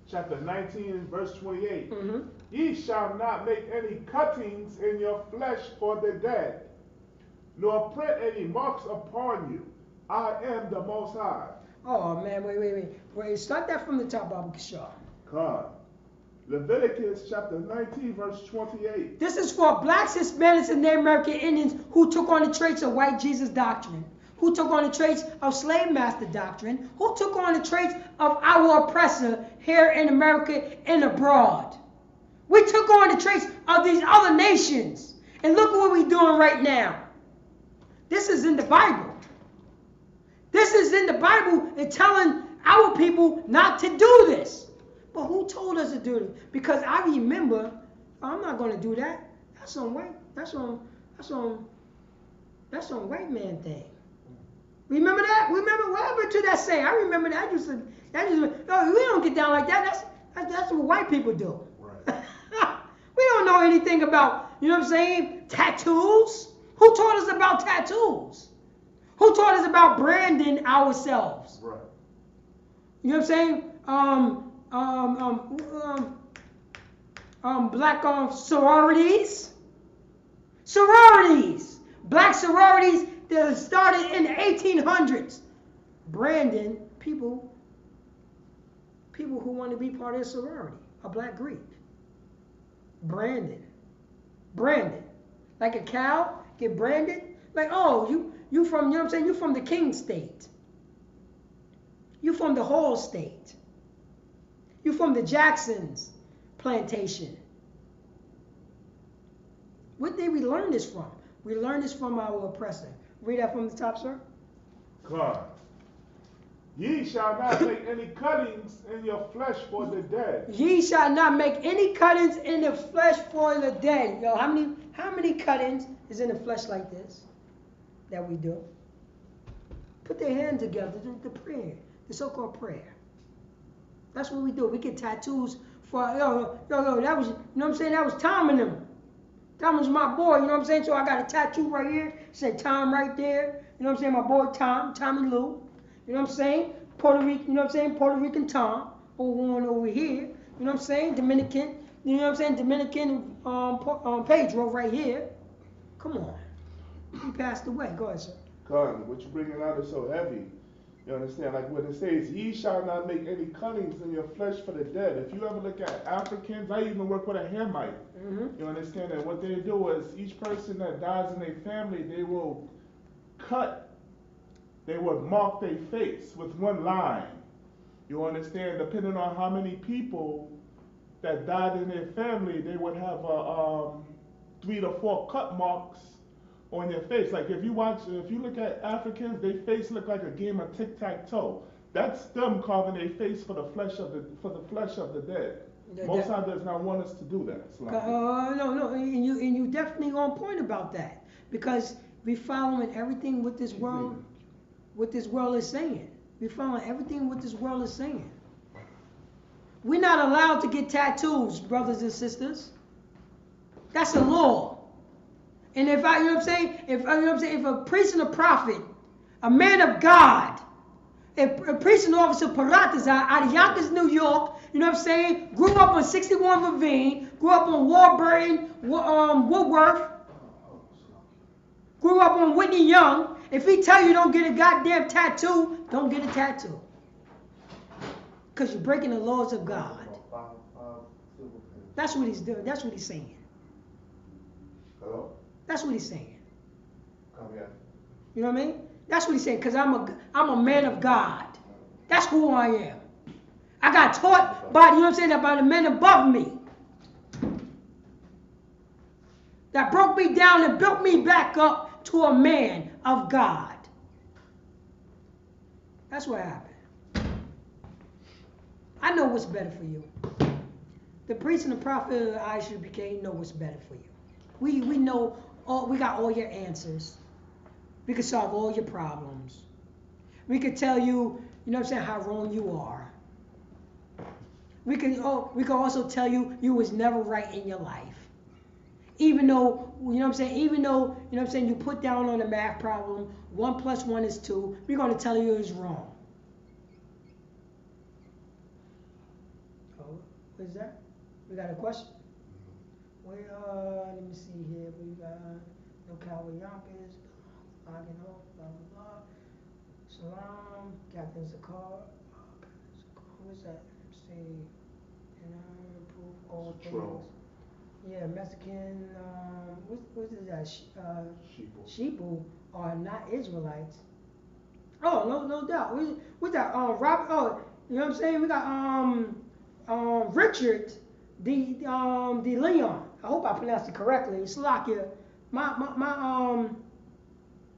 Speaker 2: chapter 19, verse 28.
Speaker 1: Mm-hmm.
Speaker 2: Ye shall not make any cuttings in your flesh for the dead, nor print any marks upon you. I am the Most High.
Speaker 1: Oh, man, wait. Start that from the top, Baba Kishar.
Speaker 2: Come on. Leviticus chapter 19, verse 28.
Speaker 1: This is for blacks, Hispanics, and Native American Indians who took on the traits of white Jesus doctrine, who took on the traits of slave master doctrine, who took on the traits of our oppressor here in America and abroad. We took on the traits of these other nations. And look what we're doing right now. This is in the Bible. This is in the Bible and telling our people not to do this. But who told us to do it? Because I remember, I'm not going to do that. That's on white man thing. Remember that? Remember what happened to that saying? I remember that. No, we don't get down like that. That's what white people do.
Speaker 2: Right.
Speaker 1: We don't know anything about, you know what I'm saying, tattoos. Who taught us about tattoos? Who taught us about branding ourselves?
Speaker 2: Right.
Speaker 1: You know what I'm saying? Black sororities. Black sororities that started in the 1800s. Branding people who want to be part of a sorority, a black Greek. Branded. Like a cow, get branded. Like, oh, you from, you know what I'm saying? You from the King state. You from the Hall state. You from the Jacksons plantation. What did we learn this from? We learned this from our oppressor. Read that from the top, sir.
Speaker 2: God. Ye shall not make any cuttings in your flesh for the dead.
Speaker 1: Ye shall not make any cuttings in the flesh for the dead. Yo, how many cuttings is in the flesh like this that we do? Put their hands together, the prayer, the so-called prayer. That's what we do. We get tattoos for, yo, that was, you know what I'm saying? That was Tom and them. Tom was my boy, you know what I'm saying? So I got a tattoo right here, said Tom right there. You know what I'm saying? My boy Tom and Lou. You know what I'm saying? Puerto Rican, you know what I'm saying? Puerto Rican Tom, over here. You know what I'm saying? Dominican, you know what I'm saying? Dominican Pedro right here. Come on. He passed away. Go ahead, sir.
Speaker 2: God, what you bringing out is so heavy. You understand? Like when it says, ye shall not make any cuttings in your flesh for the dead. If you ever look at Africans, I even work with a Hamite.
Speaker 1: Mm-hmm.
Speaker 2: You understand that what they do is each person that dies in their family, they will mark their face with one line. You understand? Depending on how many people that died in their family, they would have 3 to 4 cut marks on your face. Like if you look at Africans, their face look like a game of tic-tac-toe. That's them carving their face for the flesh of the dead. Most High does not want us to do that.
Speaker 1: No, and you definitely on point about that, because we following everything what this world is saying. We following everything what this world is saying. We're not allowed to get tattoos, brothers and sisters. That's a law. And if a priest and a prophet, a man of God, a priest and officer Paratazar out of Yonkers, New York, you know what I'm saying, grew up on 61 Ravine, grew up on Warburton, Woodworth, grew up on Whitney Young. If he tell you don't get a goddamn tattoo, don't get a tattoo. Because you're breaking the laws of God. That's what he's doing. That's what he's saying.
Speaker 3: Hello?
Speaker 1: That's what he's saying.
Speaker 3: Come here.
Speaker 1: You know what I mean? That's what he's saying, because I'm a man of God. That's who I am. I got taught by, you know what I'm saying, by the men above me. That broke me down and built me back up to a man of God. That's what happened. I know what's better for you. The priest and the prophet of Isupk know what's better for you. We know, we got all your answers. We can solve all your problems. We could tell you, you know what I'm saying, how wrong you are. We can also tell you was never right in your life. Even though, you know what I'm saying, you know what I'm saying, you put down on a math problem, 1 + 1 is 2, we're going to tell you it's wrong. Oh, what is that? We got a question? Let me see here. We got no Cowboy Yonkers, logging off, blah, blah, blah. Salam, Captain Zakar. What's that? Let's see. Improve all things. Yeah, Mexican, what is that? Sheeple are not Israelites. Oh, no doubt. What's that? Robert, you know what I'm saying? We got, Richard D. Leon. I hope I pronounced it correctly. Slovakia. My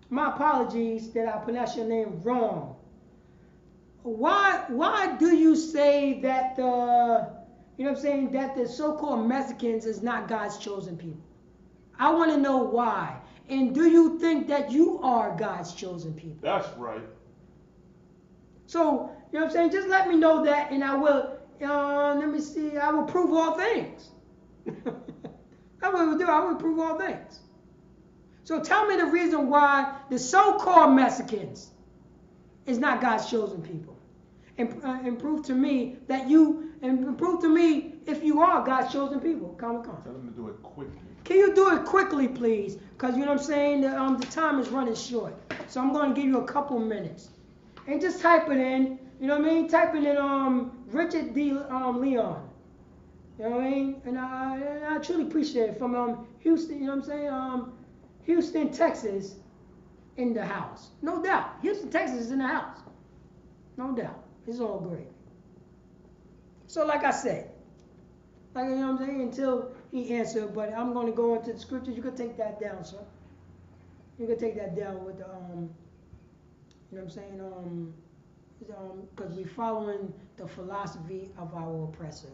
Speaker 1: apologies that I pronounced your name wrong. Why do you say that you know what I'm saying, that the so-called Mexicans is not God's chosen people? I want to know why. And do you think that you are God's chosen people?
Speaker 2: That's right.
Speaker 1: So, you know what I'm saying, just let me know that, and I will, let me see, I will prove all things. That's what we'll do, I will prove all things. So tell me the reason why the so-called Mexicans is not God's chosen people. And prove to me that and prove to me if you are God's chosen people. Come.
Speaker 2: Tell them to do it quickly.
Speaker 1: Can you do it quickly, please? Because, you know what I'm saying, the time is running short. So I'm going to give you a couple minutes. And just type it in, you know what I mean? Type it in Richard D. Leon. You know what I mean? And I truly appreciate it. From Houston, you know what I'm saying? Houston, Texas, in the house. No doubt. Houston, Texas is in the house. No doubt. It's all great. So like I said, you know what I'm saying, until he answered, but I'm going to go into the scriptures. You can take that down, sir. You can take that down with the, you know what I'm saying, because we're following the philosophy of our oppressor.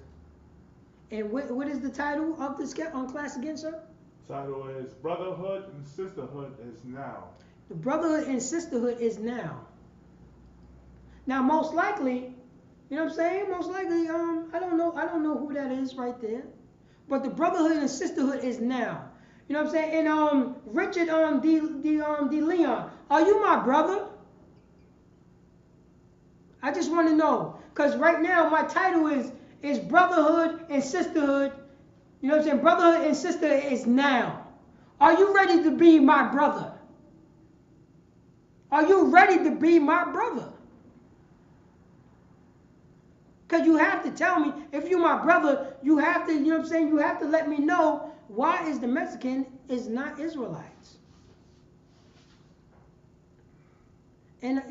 Speaker 1: And what is the title of this class again, sir?
Speaker 2: Title is Brotherhood and Sisterhood is now.
Speaker 1: The Brotherhood and Sisterhood is now. Now, most likely, you know what I'm saying? Most likely, I don't know who that is right there. But the Brotherhood and Sisterhood is now. You know what I'm saying? And Richard D. Leon, are you my brother? I just want to know, because right now my title is Brotherhood and Sisterhood. You know what I'm saying? Brotherhood and Sisterhood is now. Are you ready to be my brother? Are you ready to be my brother? Because you have to tell me, if you're my brother, you have to, you know what I'm saying, you have to let me know why is the Mexican is not Israelites. And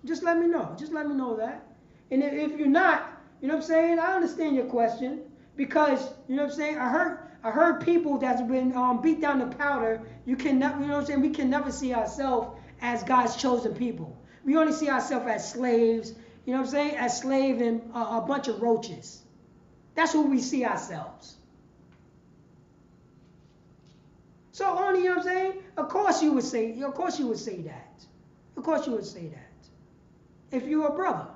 Speaker 1: just let me know. Just let me know that. And if you're not, you know what I'm saying, I understand your question. Because, you know what I'm saying, I heard people that's been beat down to powder. You know what I'm saying, we can never see ourselves as God's chosen people. We only see ourselves as slaves. You know what I'm saying? As slaves and a bunch of roaches. That's who we see ourselves. So only, you know what I'm saying? Of course you would say that. Of course you would say that. If you're a brother.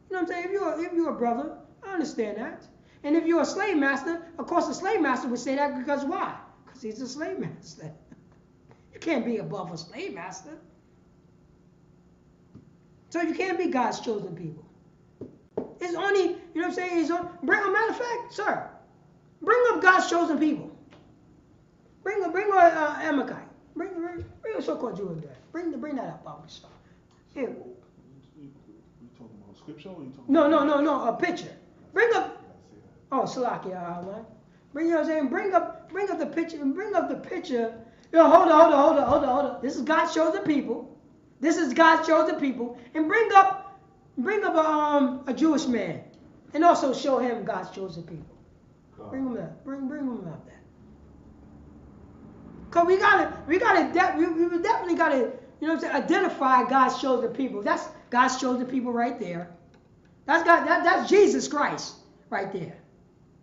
Speaker 1: You know what I'm saying? If you're a brother, I understand that. And if you're a slave master, of course the slave master would say that because why? Because he's a slave master. You can't be above a slave master. So you can't be God's chosen people. It's only, you know what I'm saying, matter of fact, sir, bring up God's chosen people. Bring Amalekite. Bring a so-called Jew in there. Bring that up, Bible stuff. Here.
Speaker 2: You talking about scripture or you talking about...
Speaker 1: No, a picture. Bring up, Salakia, man. You know what I'm saying, bring up the picture, and bring up the picture. Hold on. This is God's chosen people. This is God's chosen people, and bring up a Jewish man, and also show him God's chosen people. Bring him up. Bring him up there. Cause we definitely gotta, you know what I'm saying, identify God's chosen people. That's God's chosen people right there. That's Jesus Christ right there.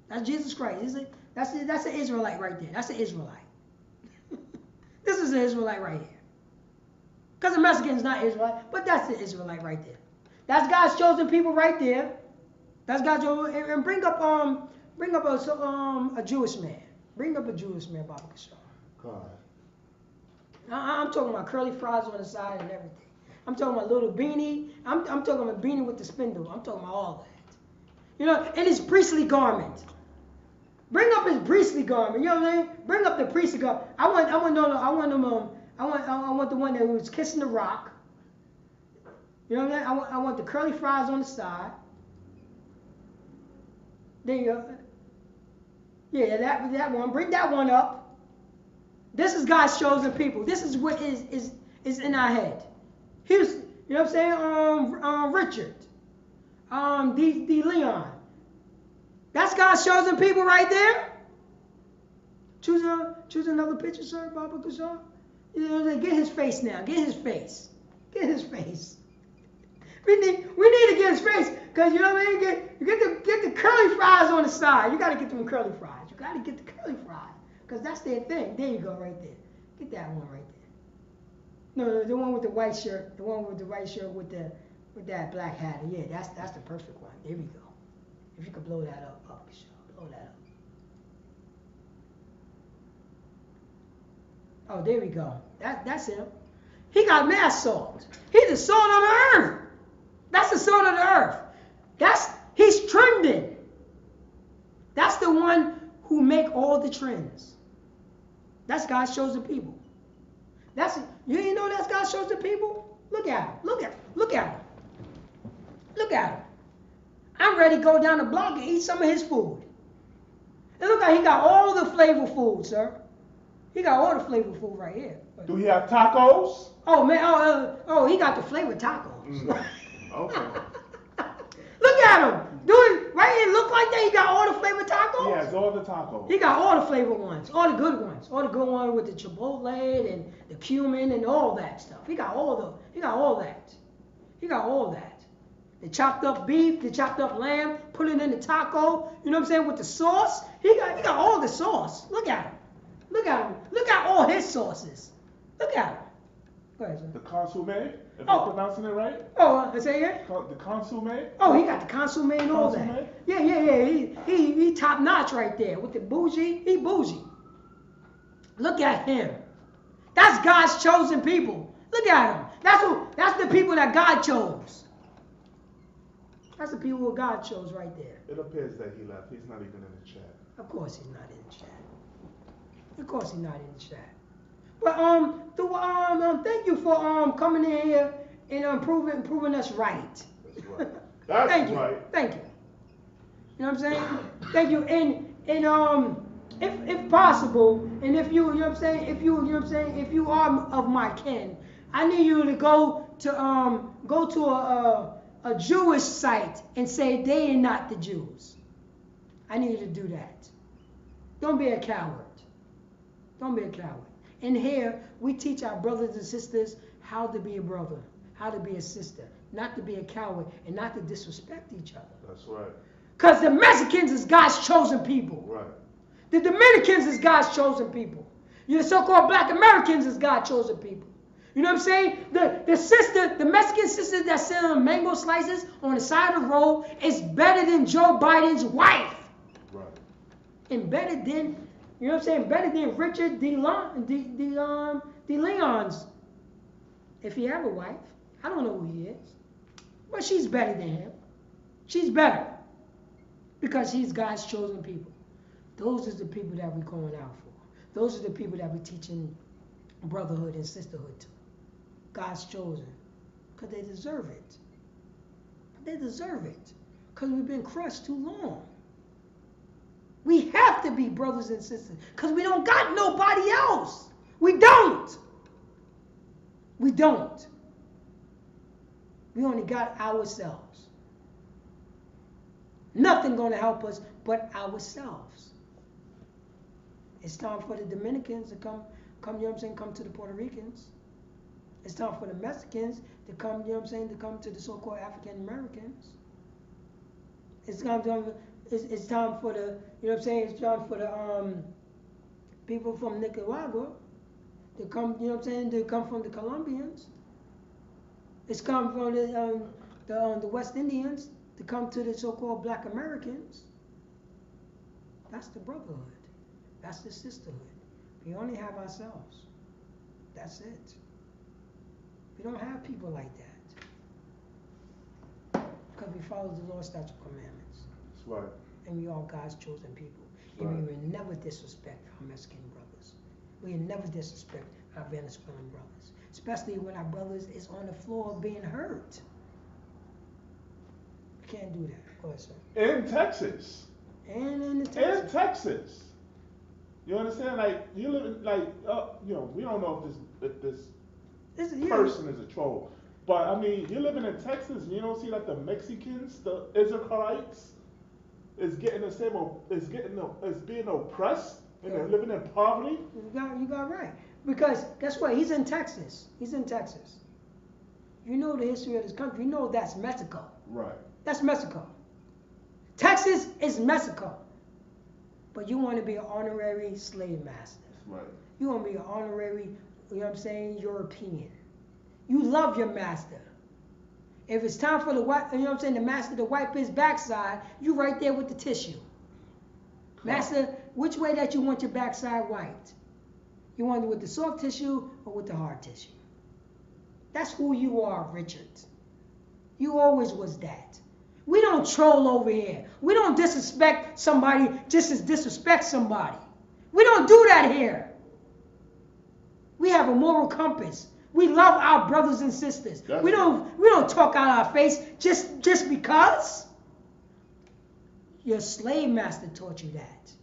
Speaker 1: That's Jesus Christ. That's an Israelite right there. That's an Israelite. This is an Israelite right here. Because the Mexican is not Israelite, but that's the Israelite right there. That's God's chosen people right there. That's God's chosen. And bring up a Jewish man. Bring up a Jewish man, Baba Kishore.
Speaker 3: God.
Speaker 1: I'm talking about curly fries on the side and everything. I'm talking about little beanie. I'm talking about beanie with the spindle. I'm talking about all that. You know, and his priestly garment. Bring up his priestly garment. You know what I mean? Bring up the priestly garment. I want the one that was kissing the rock. You know what I mean? I want the curly fries on the side. There you go. Yeah, that one. Bring that one up. This is God's chosen people. This is what is in our head. Here's, you know what I'm saying? Richard. D. Leon. That's God's chosen people right there. Choose another picture, sir, Baba Kishore. You know, get his face now. Get his face. Get his face. We need to get his face, because you know what I mean? Get the curly fries on the side. You got to get them curly fries. You got to get the curly fries, because that's their thing. There you go, right there. Get that one right there. No, the one with the white shirt. The one with the white shirt with that black hat. Yeah, that's the perfect one. There we go. If you could blow that up, blow that up. Oh, there we go. That's him. He got mad salt. He's the salt of the earth. That's the salt of the earth. He's trending. That's the one who make all the trends. That's God's chosen people. You didn't know that's God's chosen people? Look at him. Look at him. Look at him. I'm ready to go down the block and eat some of his food. And look like he got all the flavor food, sir. He got all the flavor food right here.
Speaker 2: Do he have tacos?
Speaker 1: Oh man, he got the flavor tacos.
Speaker 3: Okay.
Speaker 1: Look at him. Dude, right here, look like that. He got all the flavor tacos.
Speaker 2: He has all the tacos.
Speaker 1: He got all the flavor ones, all the good ones, all the good ones with the chipotle and the cumin and all that stuff. He got all that. He got all that. The chopped up beef, the chopped up lamb, put it in the taco. You know what I'm saying? With the sauce, he got all the sauce. Look at him. Look at him. Look at all his sauces. Look at him. Go ahead, sir.
Speaker 2: The consomme, if I'm pronouncing it right?
Speaker 1: Oh, say it.
Speaker 2: The consomme?
Speaker 1: Oh, he got the consomme and all
Speaker 2: Consomme?
Speaker 1: that. Yeah. He top notch right there with the bougie. He bougie. Look at him. That's God's chosen people. Look at him. That's the people that God chose. That's the people who God chose right there.
Speaker 2: It appears that he left. He's not even in the chat.
Speaker 1: Of course he's not in the chat. Of course he's not in the chat. But thank you for coming in here and proving us right.
Speaker 3: That's right. That's
Speaker 1: Thank you.
Speaker 3: right.
Speaker 1: Thank you. You know what I'm saying? Thank you. And if possible, and if you know what I'm saying, if you are of my kin, I need you to go to a Jewish site and say they are not the Jews. I need you to do that. Don't be a coward. Don't be a coward. And here, we teach our brothers and sisters how to be a brother, how to be a sister, not to be a coward, and not to disrespect each other.
Speaker 3: That's right.
Speaker 1: Because the Mexicans is God's chosen people.
Speaker 3: Right.
Speaker 1: The Dominicans is God's chosen people. The so-called Black Americans is God's chosen people. You know what I'm saying? The Mexican sister that's selling mango slices on the side of the road is better than Joe Biden's wife.
Speaker 3: Right.
Speaker 1: And better than, you know what I'm saying? Better than Richard De Leon's. If he have a wife. I don't know who he is. But she's better than him. She's better. Because he's God's chosen people. Those are the people that we're going out for. Those are the people that we're teaching brotherhood and sisterhood to. God's chosen. Because they deserve it. They deserve it. Because we've been crushed too long. We have to be brothers and sisters. Because we don't got nobody else. We don't. We don't. We only got ourselves. Nothing going to help us but ourselves. It's time for the Dominicans to come, you know what I'm saying, come to the Puerto Ricans. It's time for the Mexicans to come, you know what I'm saying, to come to the so-called African Americans. It's time for the, you know what I'm saying, it's time for the people from Nicaragua to come, you know what I'm saying, to come from the Colombians. It's come from the West Indians to come to the so-called black Americans, that's the brotherhood. That's the sisterhood. We only have ourselves. That's it. We don't have people like that. Because we follow the law, statutes, commandments.
Speaker 2: That's right.
Speaker 1: And we are God's chosen people.
Speaker 2: Right.
Speaker 1: And we will never disrespect our Mexican brothers. We will never disrespect our Venezuelan brothers. Especially when our brothers is on the floor being hurt. We can't do that. Go ahead, sir.
Speaker 2: In Texas.
Speaker 1: And in the Texas.
Speaker 2: In Texas. You understand? Like, you live in, like, you know, we don't know if this person is a troll. But, I mean, you're living in Texas and you don't see that the Mexicans, the Israelites, is getting the same, is being oppressed and they're living in poverty?
Speaker 1: You got right. Because guess what? He's in Texas. He's in Texas. You know the history of this country. You know that's Mexico.
Speaker 2: Right.
Speaker 1: That's Mexico. Texas is Mexico. But you want to be an honorary slave master.
Speaker 2: Right.
Speaker 1: You want to be an honorary, you know what I'm saying, European. You love your master. If it's time for the white, you know what I'm saying, the master to wipe his backside, you right there with the tissue. Master, which way that you want your backside wiped? You want it with the soft tissue or with the hard tissue? That's who you are, Richard. You always was that. We don't troll over here. We don't disrespect somebody just as disrespect somebody. We don't do that here. We have a moral compass. We love our brothers and sisters. We don't talk out our face just because. Your slave master taught you that.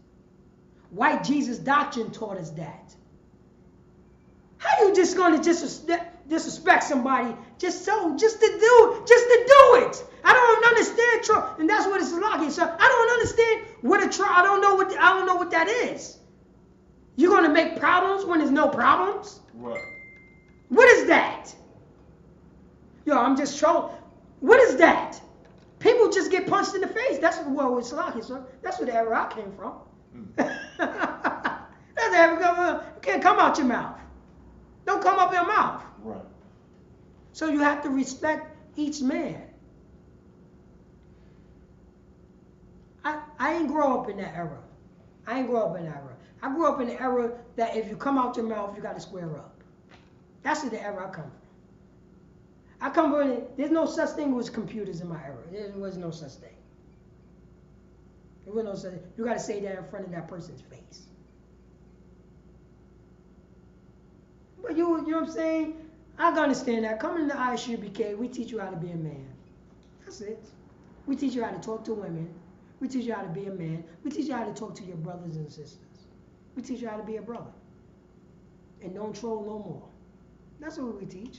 Speaker 1: White Jesus doctrine taught us that. How you just going to disrespect somebody just to do it? I don't understand, and that's what it's like. So I don't understand what a trial. I don't know what that is. You're going to make problems when there's no problems?
Speaker 2: Right.
Speaker 1: What is that? Yo, I'm just trolling. What is that? People just get punched in the face. That's what the world was like, sir. That's where the era I came from. That's the era. You can't come out your mouth. Don't come up your mouth.
Speaker 2: Right.
Speaker 1: So you have to respect each man. I ain't grow up in that era. I grew up in the era that if you come out your mouth, you got to square up. That's the era I come from. There's no such thing as computers in my era. There was no such thing. There was no such thing. You got to say that in front of that person's face. But you know what I'm saying? I can understand that. Coming to Isupk, we teach you how to be a man. That's it. We teach you how to talk to women. We teach you how to be a man. We teach you how to talk to your brothers and sisters. We teach you how to be a brother. And don't troll no more. That's what we teach.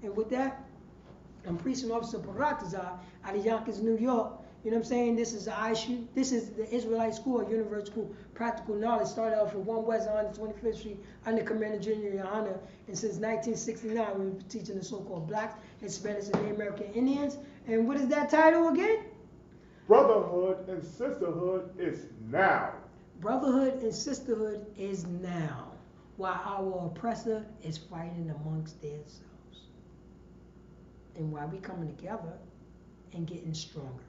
Speaker 1: And with that, I'm Preaching Officer Paratazar out of Yonkers, New York. You know what I'm saying? This is the Isupk. This is the Israelite School, a universal school, practical knowledge. Started off at 1 West 125th Street under Commander Junior Yohana. And since 1969, we've been teaching the so-called blacks, Hispanics, and Native American Indians. And what is that title again?
Speaker 2: Brotherhood and sisterhood is now.
Speaker 1: Brotherhood and sisterhood is now, while our oppressor is fighting amongst themselves. And while we coming together and getting stronger.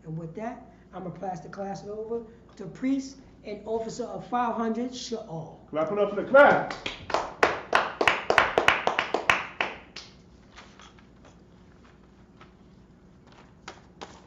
Speaker 1: And with that, I'm going to pass the class over to Priest and Officer of 500, Sha'al.
Speaker 2: Clap it up for the class.